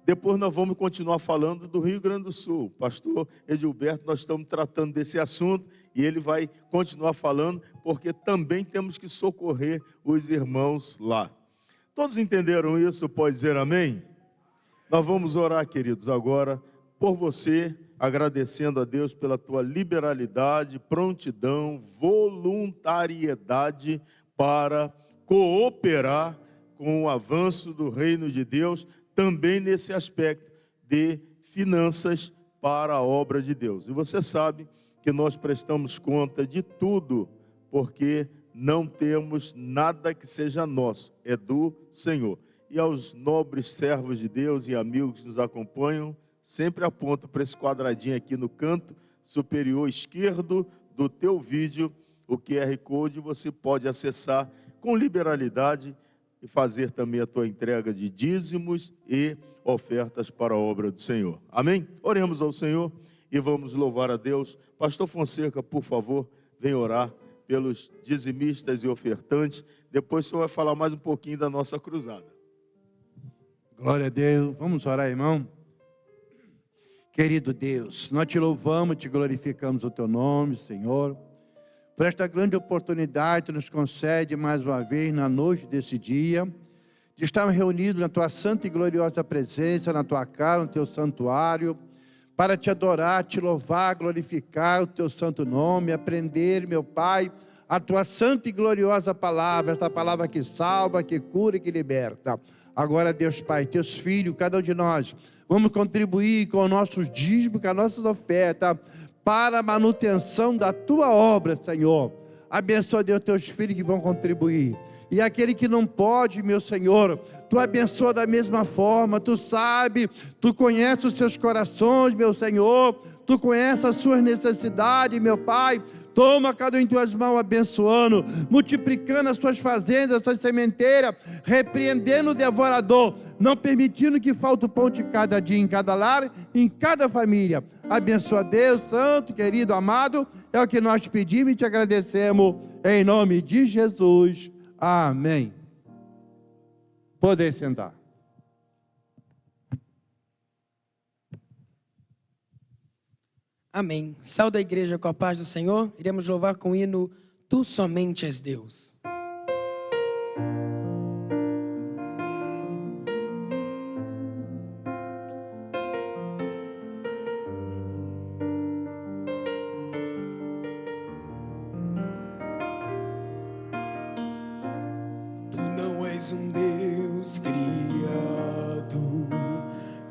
Depois nós vamos continuar falando do Rio Grande do Sul. Pastor Edilberto, nós estamos tratando desse assunto e ele vai continuar falando, porque também temos que socorrer os irmãos lá. Todos entenderam isso? Pode dizer amém? Nós vamos orar, queridos, agora por você, agradecendo a Deus pela tua liberalidade, prontidão, voluntariedade para cooperar com o avanço do reino de Deus, também nesse aspecto de finanças para a obra de Deus. E você sabe que nós prestamos conta de tudo, porque não temos nada que seja nosso, é do Senhor. E aos nobres servos de Deus e amigos que nos acompanham, sempre aponto para esse quadradinho aqui no canto superior esquerdo do teu vídeo, o QR Code, você pode acessar com liberalidade e fazer também a tua entrega de dízimos e ofertas para a obra do Senhor. Amém? Oremos ao Senhor e vamos louvar a Deus. Pastor Fonseca, por favor, vem orar pelos dizimistas e ofertantes. Depois o senhor vai falar mais um pouquinho da nossa cruzada. Glória a Deus. Vamos orar, irmão? Querido Deus, nós te louvamos, te glorificamos o teu nome, Senhor, por esta grande oportunidade que nos concede mais uma vez na noite desse dia, de estarmos reunidos na tua santa e gloriosa presença, na tua casa, no teu santuário, para te adorar, te louvar, glorificar o teu santo nome, aprender, meu Pai, a tua santa e gloriosa palavra, esta palavra que salva, que cura e que liberta. Agora, Deus Pai, teus filhos, cada um de nós, vamos contribuir com os nossos dízimos, com as nossas ofertas, para a manutenção da tua obra, Senhor. Abençoa, Deus, teus filhos que vão contribuir. E aquele que não pode, meu Senhor, tu abençoa da mesma forma. Tu sabe, tu conheces os seus corações, meu Senhor. Tu conheces as suas necessidades, meu Pai. Toma cada um em tuas mãos, abençoando, multiplicando as suas fazendas, as suas sementeiras, repreendendo o devorador, não permitindo que falte o pão de cada dia em cada lar, em cada família. Abençoa Deus, santo, querido, amado, é o que nós te pedimos e te agradecemos, em nome de Jesus. Amém. Podem sentar. Amém. Saúde a igreja com a paz do Senhor. Iremos louvar com o hino Tu Somente És Deus. Tu não és um Deus criado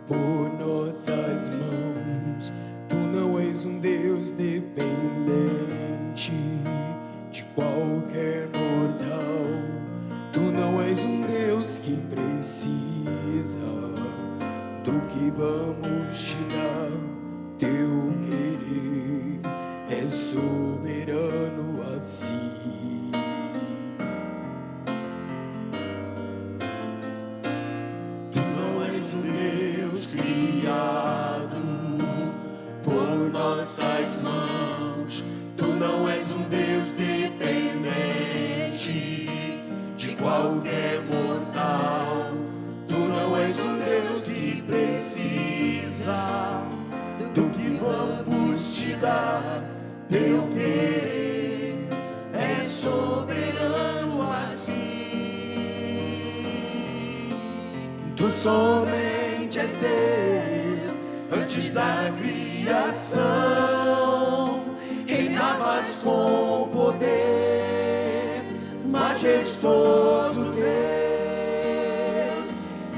por nossas mãos. Tu não és um Deus dependente de qualquer mortal. Tu não és um Deus que precisa do que vamos te dar. Teu querer é soberano assim. Tu não és um Deus criado por nossas mãos. Tu não és um Deus dependente de qualquer mortal. Tu não és um Deus que precisa do que vamos te dar. Teu querer é soberano assim. Tu somente és Deus. Antes antes da criação, reinavas com poder, majestoso Deus.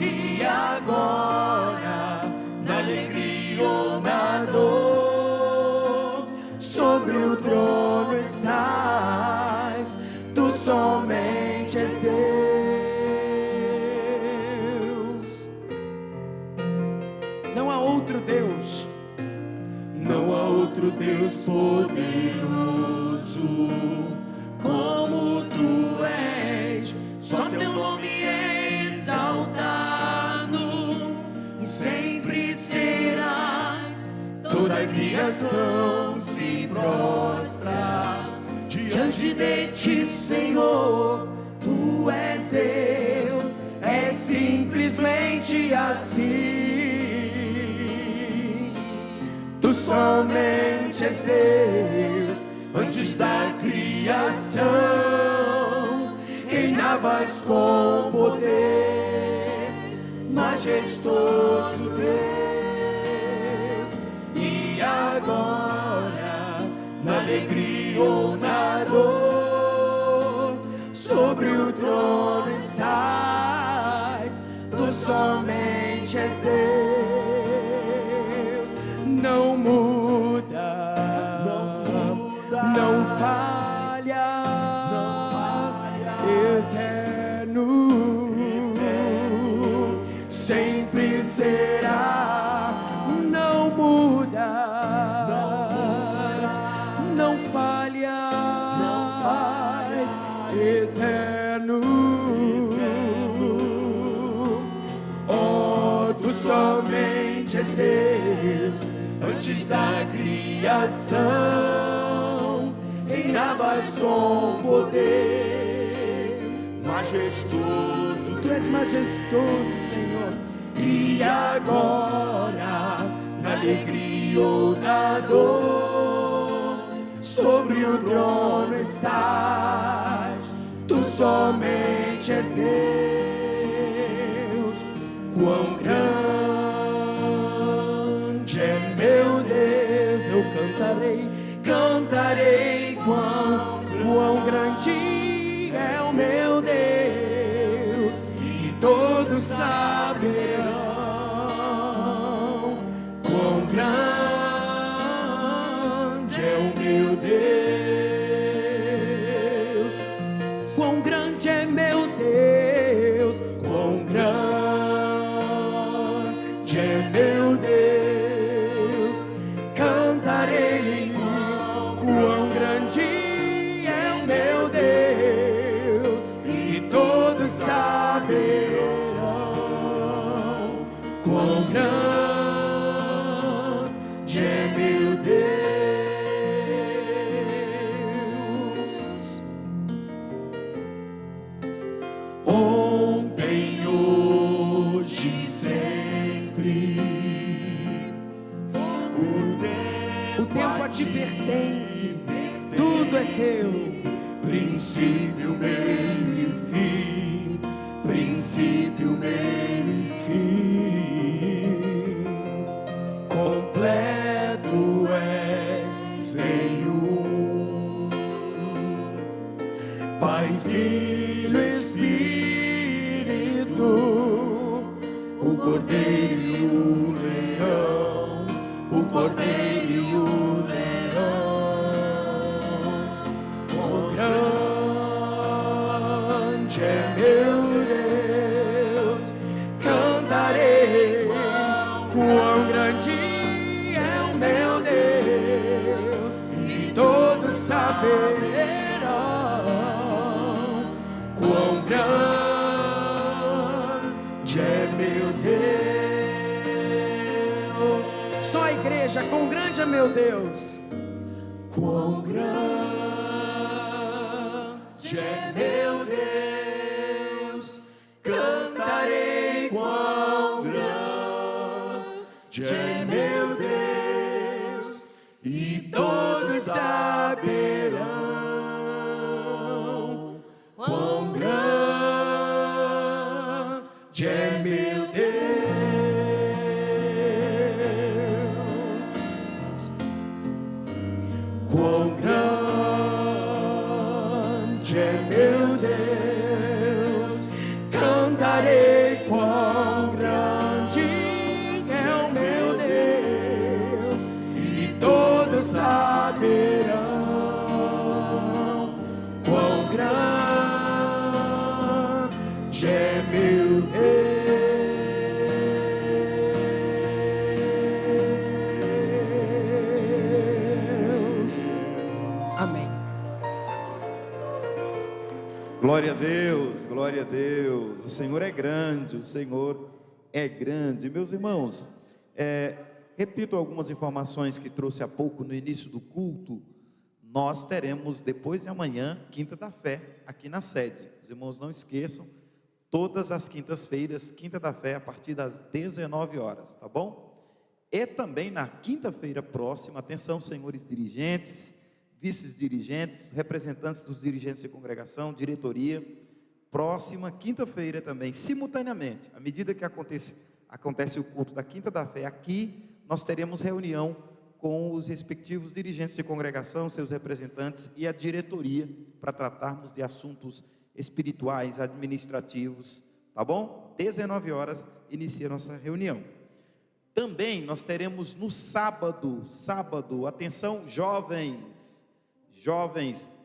E agora, na alegria ou na dor, sobre o trono estás, tu somente és Deus. Não há outro Deus, não há outro Deus poderoso como tu és. Só teu nome é exaltado e sempre serás. Toda a criação se prostra diante de ti, Senhor. Tu és Deus, é simplesmente assim. Tu somente és Deus, antes da criação, reinavas com poder, majestoso Deus. E agora, na alegria ou na dor, sobre o trono estás, tu somente és Deus. Não muda, não falha, eterno, sempre será. Não muda, não falha, eterno. Oh, tu somente és Deus, antes da criação, reinavas com poder, majestoso. Tu és majestoso, Senhor. E agora, na alegria ou na dor, sobre o trono estás, tu somente és Deus. Quão grande é meu Deus, eu cantarei quão grande é o meu Deus, e todos saberão quão grande é o meu Deus. Quão grande é meu Deus, quão grande é meu Deus. Cantarei quão grande é o meu Deus, e todos saberão quão grande é meu Deus. Ontem, hoje, sempre, o tempo a ti pertence, tudo é teu. Princípio, meio e fim, princípio, meio e fim. Completo és, Senhor. Pai, Filho, Espírito, o Cordeiro e o Leão, o Cordeiro e o Leão. Quão grande é meu Deus, cantarei quão grande é o meu Deus, e todos saberão quão grande é meu Deus. Só a igreja, quão grande é meu Deus. Quão grande é meu Deus, cantarei quão grande é meu Deus, e todos saberão quão grande é meu Deus. quão grande é meu Deus. Cantarei quão grande é o meu Deus, e todos saberão quão grande é meu Deus. Amém. Glória a Deus, glória a Deus. O Senhor é grande, o Senhor é grande. Meus irmãos, repito algumas informações que trouxe há pouco no início do culto. Nós teremos depois de amanhã, Quinta da Fé, aqui na sede. Os irmãos não esqueçam, todas as quintas-feiras, Quinta da Fé, a partir das 19 horas, tá bom? E também na quinta-feira próxima, atenção, senhores dirigentes, vices-dirigentes, representantes dos dirigentes de congregação, diretoria, próxima quinta-feira também, simultaneamente, à medida que acontece o culto da Quinta da Fé aqui, nós teremos reunião com os respectivos dirigentes de congregação, seus representantes e a diretoria, para tratarmos de assuntos espirituais, administrativos, tá bom? 19 horas inicia a nossa reunião. Também nós teremos no sábado, atenção jovens,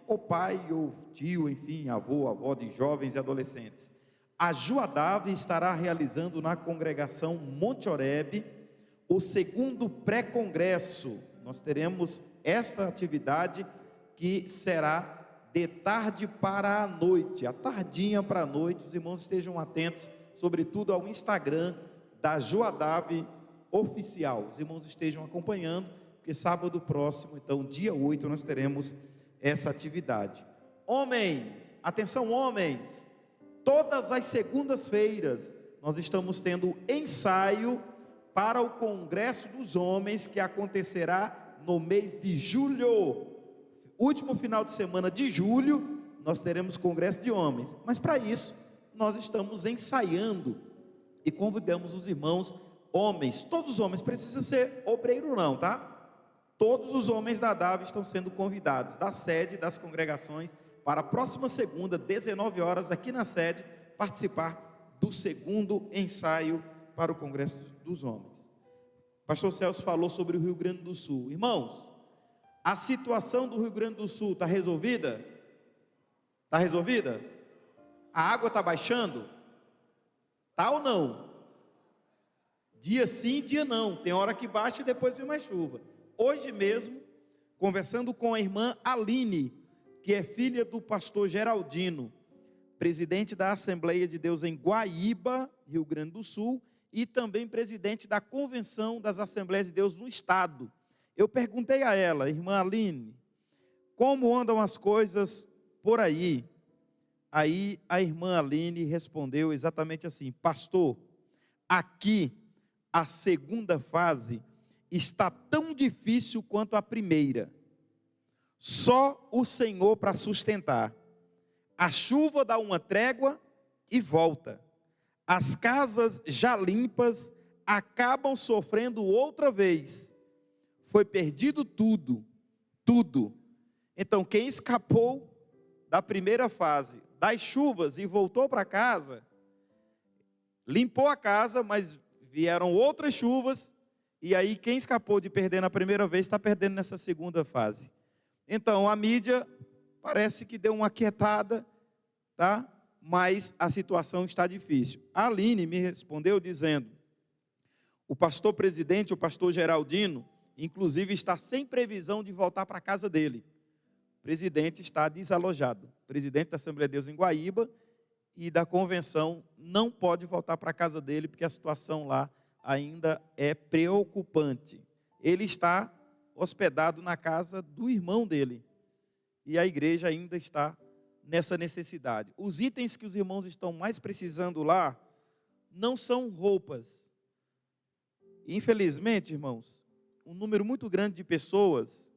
ou pai ou tio, enfim, avó de jovens e adolescentes. A Juadave estará realizando na congregação Monte Oreb o segundo pré-congresso. Nós teremos esta atividade que será de tarde para a noite, à tardinha para a noite. Os irmãos estejam atentos, sobretudo ao Instagram da Juadave Oficial. Os irmãos estejam acompanhando, porque sábado próximo, então dia 8, nós teremos essa atividade. Homens, atenção homens, todas as segundas-feiras nós estamos tendo ensaio para o Congresso dos Homens, que acontecerá no mês de julho. Último final de semana de julho, nós teremos Congresso de Homens. Mas para isso, nós estamos ensaiando e convidamos os irmãos homens. Todos os homens, precisa ser obreiro não, tá? Todos os homens da DAV estão sendo convidados da sede, das congregações, para a próxima segunda, 19 horas, aqui na sede, participar do segundo ensaio para o Congresso dos Homens. Pastor Celso falou sobre o Rio Grande do Sul. Irmãos, a situação do Rio Grande do Sul está resolvida? Está resolvida? A água está baixando? Está ou não? Dia sim, dia não. Tem hora que baixa e depois vem mais chuva. Hoje mesmo, conversando com a irmã Aline, que é filha do pastor Geraldino, presidente da Assembleia de Deus em Guaíba, Rio Grande do Sul, e também presidente da Convenção das Assembleias de Deus no Estado. Eu perguntei a ela, irmã Aline, como andam as coisas por aí? Aí a irmã Aline respondeu exatamente assim: pastor, aqui a segunda fase está tão difícil quanto a primeira. Só o Senhor para sustentar. A chuva dá uma trégua e volta. As casas já limpas acabam sofrendo outra vez. Foi perdido tudo. Então, quem escapou da primeira fase, das chuvas e voltou para casa, limpou a casa, mas vieram outras chuvas, e aí quem escapou de perder na primeira vez, está perdendo nessa segunda fase. Então, a mídia parece que deu uma aquietada, tá? Mas a situação está difícil. A Aline me respondeu dizendo, o pastor presidente, o pastor Geraldino, inclusive está sem previsão de voltar para a casa dele. O presidente está desalojado. O presidente da Assembleia de Deus em Guaíba e da convenção não pode voltar para a casa dele, porque a situação lá ainda é preocupante. Ele está hospedado na casa do irmão dele. E a igreja ainda está nessa necessidade. Os itens que os irmãos estão mais precisando lá não são roupas. Infelizmente, irmãos, um número muito grande de pessoas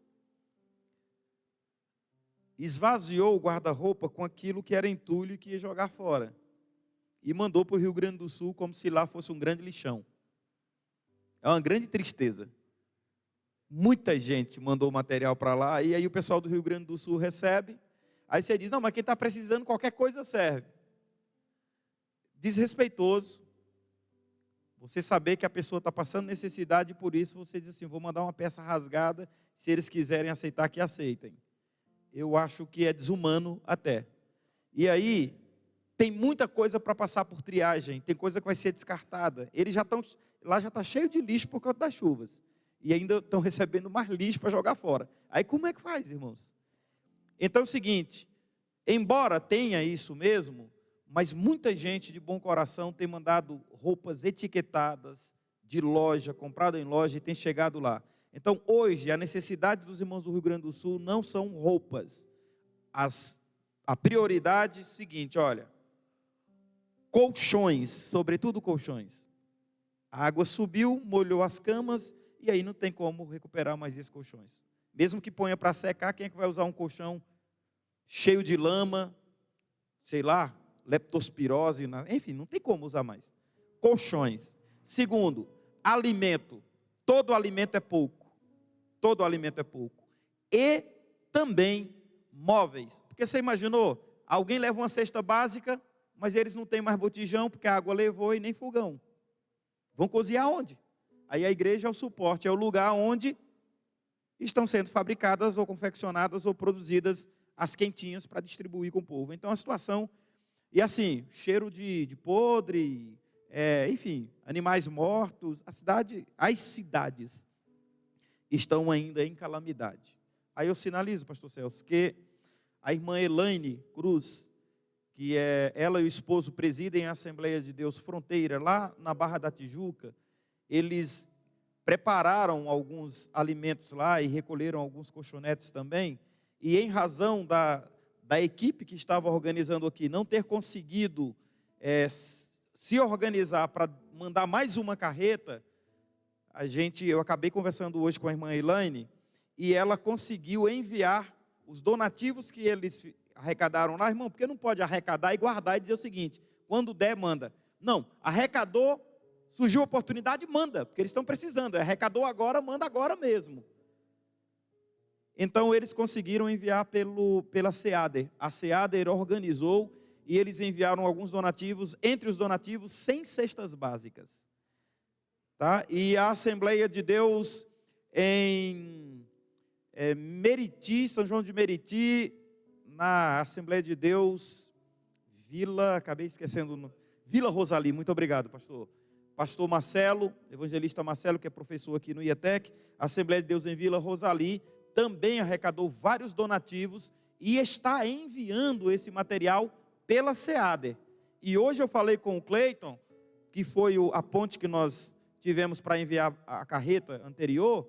esvaziou o guarda-roupa com aquilo que era entulho e que ia jogar fora. E mandou para o Rio Grande do Sul como se lá fosse um grande lixão. É uma grande tristeza. Muita gente mandou material para lá, e aí o pessoal do Rio Grande do Sul recebe. Aí você diz, não, mas quem está precisando, qualquer coisa serve. Desrespeitoso. Você saber que a pessoa está passando necessidade, e por isso você diz assim, vou mandar uma peça rasgada, se eles quiserem aceitar, que aceitem. Eu acho que é desumano até. E aí, tem muita coisa para passar por triagem, tem coisa que vai ser descartada. Eles já estão, lá já está cheio de lixo por causa das chuvas. E ainda estão recebendo mais lixo para jogar fora. Aí como é que faz, irmãos? Então é o seguinte, embora tenha isso mesmo, mas muita gente de bom coração tem mandado roupas etiquetadas de loja, comprado em loja, e tem chegado lá. Então hoje a necessidade dos irmãos do Rio Grande do Sul não são roupas. A prioridade é a seguinte, olha, colchões, sobretudo colchões. A água subiu, molhou as camas, e aí não tem como recuperar mais esses colchões. Mesmo que ponha para secar, quem é que vai usar um colchão cheio de lama, sei lá, leptospirose, enfim, não tem como usar mais. Colchões. Segundo, alimento. Todo alimento é pouco. Todo alimento é pouco. E também móveis. Porque você imaginou, alguém leva uma cesta básica, mas eles não têm mais botijão, porque a água levou e nem fogão. Vão cozinhar onde? Aí a igreja é o suporte, é o lugar onde estão sendo fabricadas ou confeccionadas ou produzidas as quentinhas para distribuir com o povo. Então a situação, e assim, cheiro de podre, enfim, animais mortos, as cidades estão ainda em calamidade. Aí eu sinalizo, pastor Celso, que a irmã Elaine Cruz, que ela e o esposo presidem a Assembleia de Deus Fronteira, lá na Barra da Tijuca, eles prepararam alguns alimentos lá e recolheram alguns colchonetes também, e em razão da equipe que estava organizando aqui não ter conseguido se organizar para mandar mais uma carreta, eu acabei conversando hoje com a irmã Elaine, e ela conseguiu enviar os donativos que eles arrecadaram lá, irmão, porque não pode arrecadar e guardar e dizer o seguinte, quando der, manda. Não, arrecadou, surgiu a oportunidade, manda, porque eles estão precisando, arrecadou agora, manda agora mesmo. Então eles conseguiram enviar pela SEADER. A SEADER organizou e eles enviaram alguns donativos, entre os donativos, 100 cestas básicas. Tá? E a Assembleia de Deus em Meriti, São João de Meriti, na Assembleia de Deus, acabei esquecendo, Vila Rosali, muito obrigado, pastor. Pastor Marcelo, evangelista Marcelo, que é professor aqui no IETEC, Assembleia de Deus em Vila Rosali, também arrecadou vários donativos e está enviando esse material pela SEADER. E hoje eu falei com o Cleiton, que foi a ponte que nós tivemos para enviar a carreta anterior,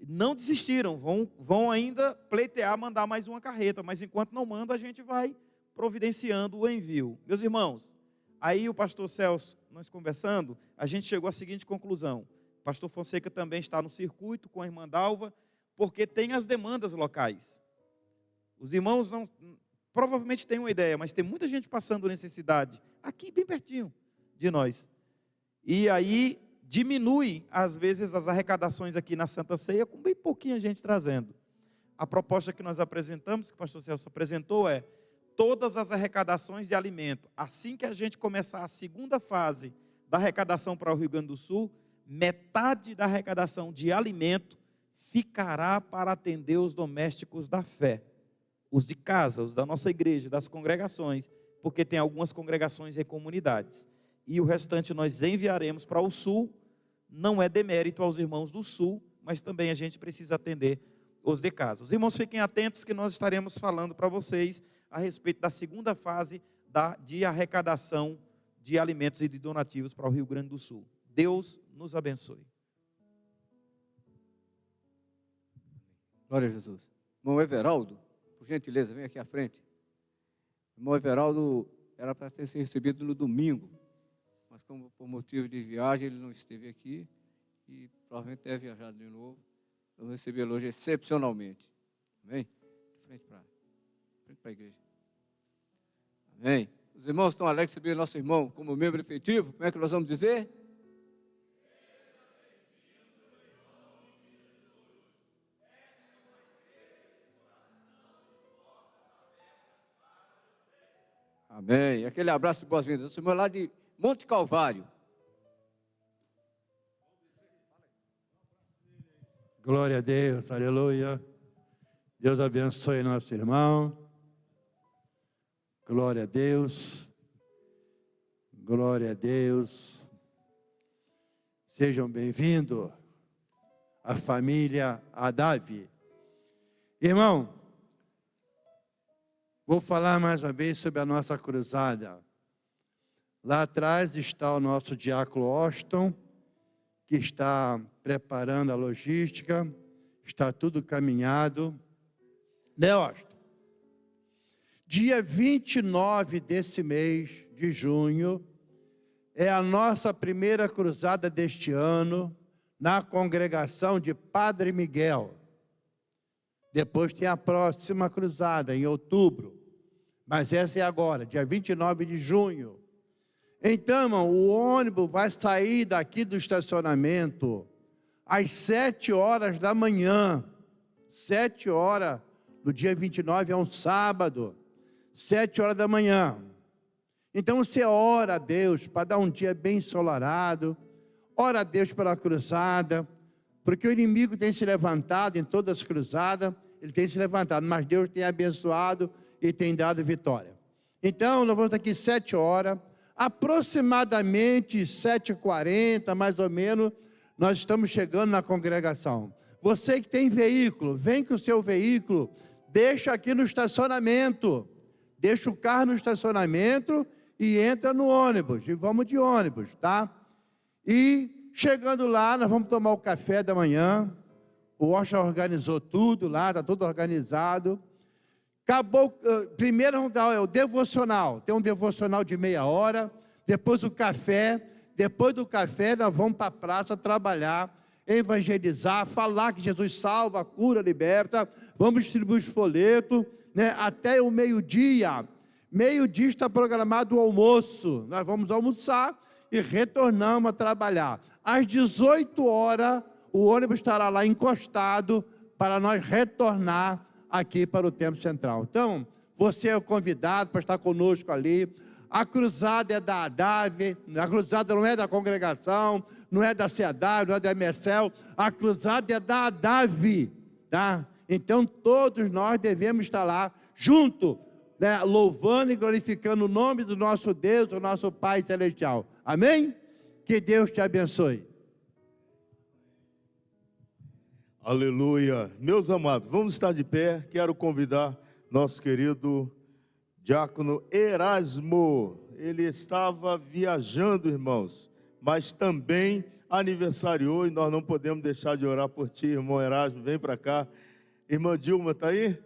não desistiram, vão ainda pleitear, mandar mais uma carreta, mas enquanto não manda, a gente vai providenciando o envio. Meus irmãos, aí o pastor Celso, nós conversando, a gente chegou à seguinte conclusão, o pastor Fonseca também está no circuito com a irmã Dalva, porque tem as demandas locais. Os irmãos provavelmente têm uma ideia, mas tem muita gente passando necessidade, aqui bem pertinho de nós. E aí diminui, às vezes, as arrecadações aqui na Santa Ceia, com bem pouquinha gente trazendo. A proposta que nós apresentamos, que o pastor Celso apresentou, é todas as arrecadações de alimento. Assim que a gente começar a segunda fase da arrecadação para o Rio Grande do Sul, metade da arrecadação de alimento ficará para atender os domésticos da fé. Os de casa, os da nossa igreja, das congregações, porque tem algumas congregações e comunidades. E o restante nós enviaremos para o Sul, não é demérito aos irmãos do Sul, mas também a gente precisa atender os de casa. Os irmãos fiquem atentos que nós estaremos falando para vocês a respeito da segunda fase de arrecadação de alimentos e de donativos para o Rio Grande do Sul. Deus nos abençoe. Glória a Jesus. Irmão Everaldo, por gentileza, vem aqui à frente. Irmão Everaldo era para ter sido recebido no domingo, mas como por motivo de viagem ele não esteve aqui e provavelmente deve viajar de novo. Vamos recebê-lo hoje excepcionalmente. Amém? De frente para a igreja. Amém? Os irmãos estão alegres de receber nosso irmão como membro efetivo. Como é que nós vamos dizer? Amém. Aquele abraço de boas-vindas. Eu sou meu lá de Monte Calvário. Glória a Deus, aleluia. Deus abençoe nosso irmão. Glória a Deus. Glória a Deus. Sejam bem-vindos à família Adavi. Irmão, vou falar mais uma vez sobre a nossa cruzada. Lá atrás está o nosso diácono Austin, que está preparando a logística, está tudo caminhado. Né, Austin? Dia 29 desse mês de junho, é a nossa primeira cruzada deste ano, na congregação de Padre Miguel. Depois tem a próxima cruzada, em outubro. Mas essa é agora, dia 29 de junho. Então, irmão, o ônibus vai sair daqui do estacionamento às 7 horas da manhã. 7 horas, no dia 29, é um sábado. 7 horas da manhã. Então, você ora a Deus para dar um dia bem ensolarado. Ora a Deus pela cruzada. Porque o inimigo tem se levantado em todas as cruzadas. Ele tem se levantado, mas Deus tem abençoado e tem dado vitória. Então, nós vamos aqui 7 horas. Aproximadamente 7h40, mais ou menos, nós estamos chegando na congregação. Você que tem veículo, vem com o seu veículo, deixa aqui no estacionamento. Deixa o carro no estacionamento e entra no ônibus. E vamos de ônibus, tá? E chegando lá, nós vamos tomar o café da manhã. O Osha organizou tudo lá, está tudo organizado. Acabou, primeiro vamos dar o devocional. Tem um devocional de meia hora. Depois o café. Depois do café, nós vamos para a praça trabalhar, evangelizar, falar que Jesus salva, cura, liberta. Vamos distribuir os folhetos, né, até o meio-dia. Meio-dia está programado o almoço. Nós vamos almoçar e retornamos a trabalhar. Às 18 horas, o ônibus estará lá encostado para nós retornar aqui para o Templo Central. Então, você é o convidado para estar conosco ali. A cruzada é da Adavi, a cruzada não é da congregação, não é da CEDAV, não é da MSL, a cruzada é da Adavi, tá? Então, todos nós devemos estar lá, junto, né, louvando e glorificando o nome do nosso Deus, do nosso Pai Celestial. Amém? Que Deus te abençoe. Aleluia. Meus amados, vamos estar de pé. Quero convidar nosso querido diácono Erasmo. Ele estava viajando, irmãos, mas também aniversariou e nós não podemos deixar de orar por ti, irmão Erasmo. Vem para cá. Irmã Dilma está aí?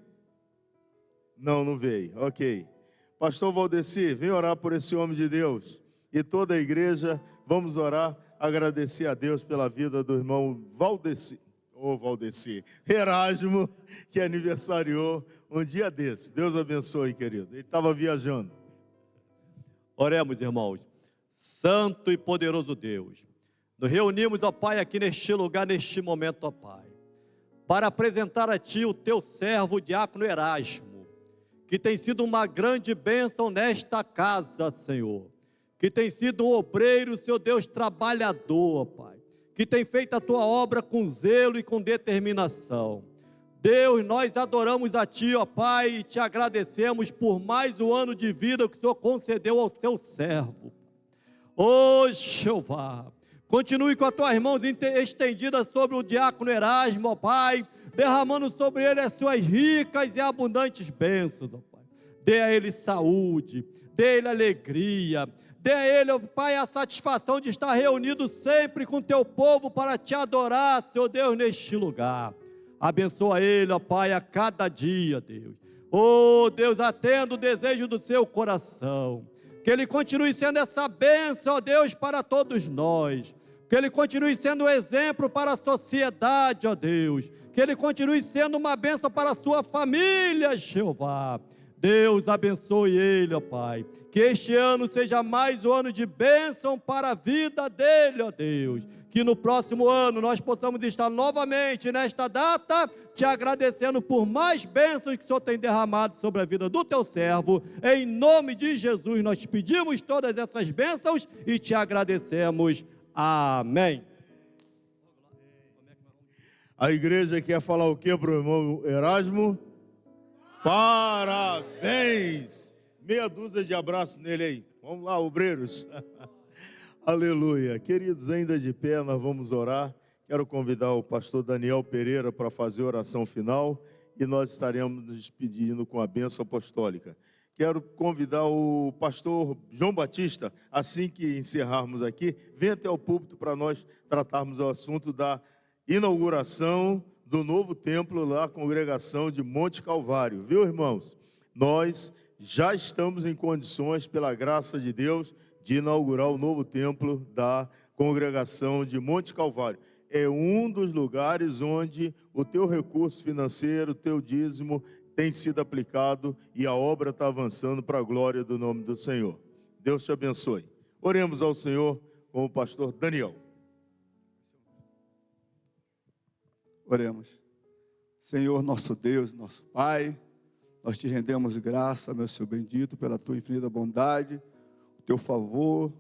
Não veio. Ok. Pastor Valdeci, vem orar por esse homem de Deus. E toda a igreja, vamos orar, agradecer a Deus pela vida do irmão Valdeci. Erasmo, que aniversariou um dia desse. Deus abençoe, querido. Ele estava viajando. Oremos, irmãos. Santo e poderoso Deus, nos reunimos, ó Pai, aqui neste lugar, neste momento, ó Pai, para apresentar a Ti o Teu servo, o diácono Erasmo, que tem sido uma grande bênção nesta casa, Senhor, que tem sido um obreiro, Senhor Deus, trabalhador, ó Pai, que tem feito a Tua obra com zelo e com determinação. Deus, nós adoramos a Ti, ó Pai, e Te agradecemos por mais um ano de vida que o Senhor concedeu ao Seu servo. Ô Jeová, continue com as Tuas mãos estendidas sobre o diácono Erasmo, ó Pai, derramando sobre ele as Suas ricas e abundantes bênçãos, ó Pai. Dê a ele saúde, dê a ele alegria, dê a ele, ó Pai, a satisfação de estar reunido sempre com o Teu povo para Te adorar, Senhor Deus, neste lugar. Abençoa ele, ó Pai, a cada dia, Deus. Oh, Deus, atenda o desejo do seu coração. Que ele continue sendo essa bênção, ó Deus, para todos nós. Que ele continue sendo um exemplo para a sociedade, ó Deus. Que ele continue sendo uma bênção para a sua família, Jeová. Deus abençoe ele, ó Pai. Que este ano seja mais um ano de bênção para a vida dele, ó Deus. Que no próximo ano nós possamos estar novamente nesta data, te agradecendo por mais bênçãos que o Senhor tem derramado sobre a vida do teu servo. Em nome de Jesus, nós te pedimos todas essas bênçãos e te agradecemos. Amém. A igreja quer falar o que para o irmão Erasmo? Parabéns! Meia dúzia de abraços nele aí. Vamos lá, obreiros. Aleluia. Queridos, ainda de pé, nós vamos orar. Quero convidar o pastor Daniel Pereira para fazer a oração final e nós estaremos nos despedindo com a bênção apostólica. Quero convidar o pastor João Batista, assim que encerrarmos aqui, venha até o púlpito para nós tratarmos o assunto da inauguração do novo templo lá, a congregação de Monte Calvário. Viu, irmãos? Nós já estamos em condições, pela graça de Deus, de inaugurar o novo templo da congregação de Monte Calvário. É um dos lugares onde o teu recurso financeiro, o teu dízimo tem sido aplicado e a obra está avançando para a glória do nome do Senhor. Deus te abençoe. Oremos ao Senhor com o pastor Daniel. Oremos. Senhor, nosso Deus, nosso Pai, nós te rendemos graça, meu Senhor bendito, pela tua infinita bondade, o teu favor,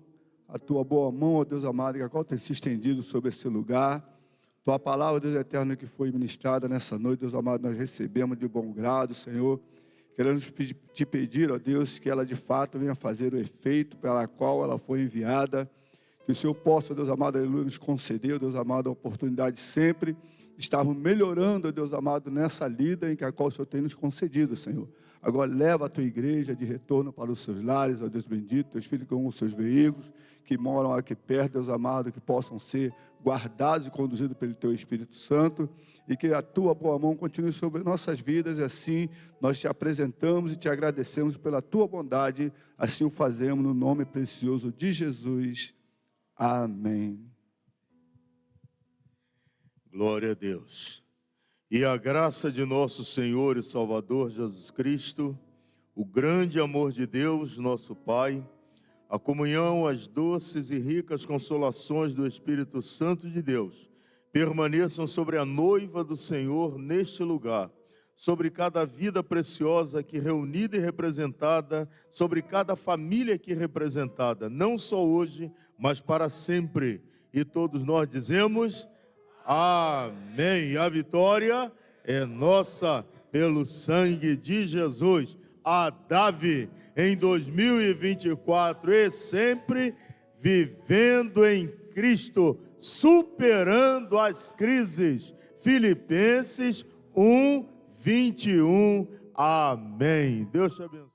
a tua boa mão, ó Deus amado, que a qual tem se estendido sobre esse lugar. Tua palavra, Deus eterno, que foi ministrada nessa noite, Deus amado, nós recebemos de bom grado, Senhor. Queremos te pedir, ó Deus, que ela de fato venha fazer o efeito pela qual ela foi enviada. Que o Senhor possa, Deus amado, aleluia, nos conceder, Deus amado, a oportunidade sempre estarmos melhorando, ó Deus amado, nessa lida em que a qual o Senhor tem nos concedido, Senhor. Agora leva a tua igreja de retorno para os seus lares, ó Deus bendito, teus filhos com os seus veículos, que moram aqui perto, Deus amado, que possam ser guardados e conduzidos pelo teu Espírito Santo, e que a tua boa mão continue sobre nossas vidas, e assim nós te apresentamos e te agradecemos pela tua bondade, assim o fazemos no nome precioso de Jesus. Amém. Glória a Deus. E a graça de nosso Senhor e Salvador Jesus Cristo, o grande amor de Deus, nosso Pai, a comunhão, as doces e ricas consolações do Espírito Santo de Deus, permaneçam sobre a noiva do Senhor neste lugar, sobre cada vida preciosa aqui reunida e representada, sobre cada família aqui representada, não só hoje, mas para sempre. E todos nós dizemos: amém. A vitória é nossa pelo sangue de Jesus. A Davi em 2024 e sempre vivendo em Cristo, superando as crises. Filipenses 1:21. Amém. Deus te abençoe.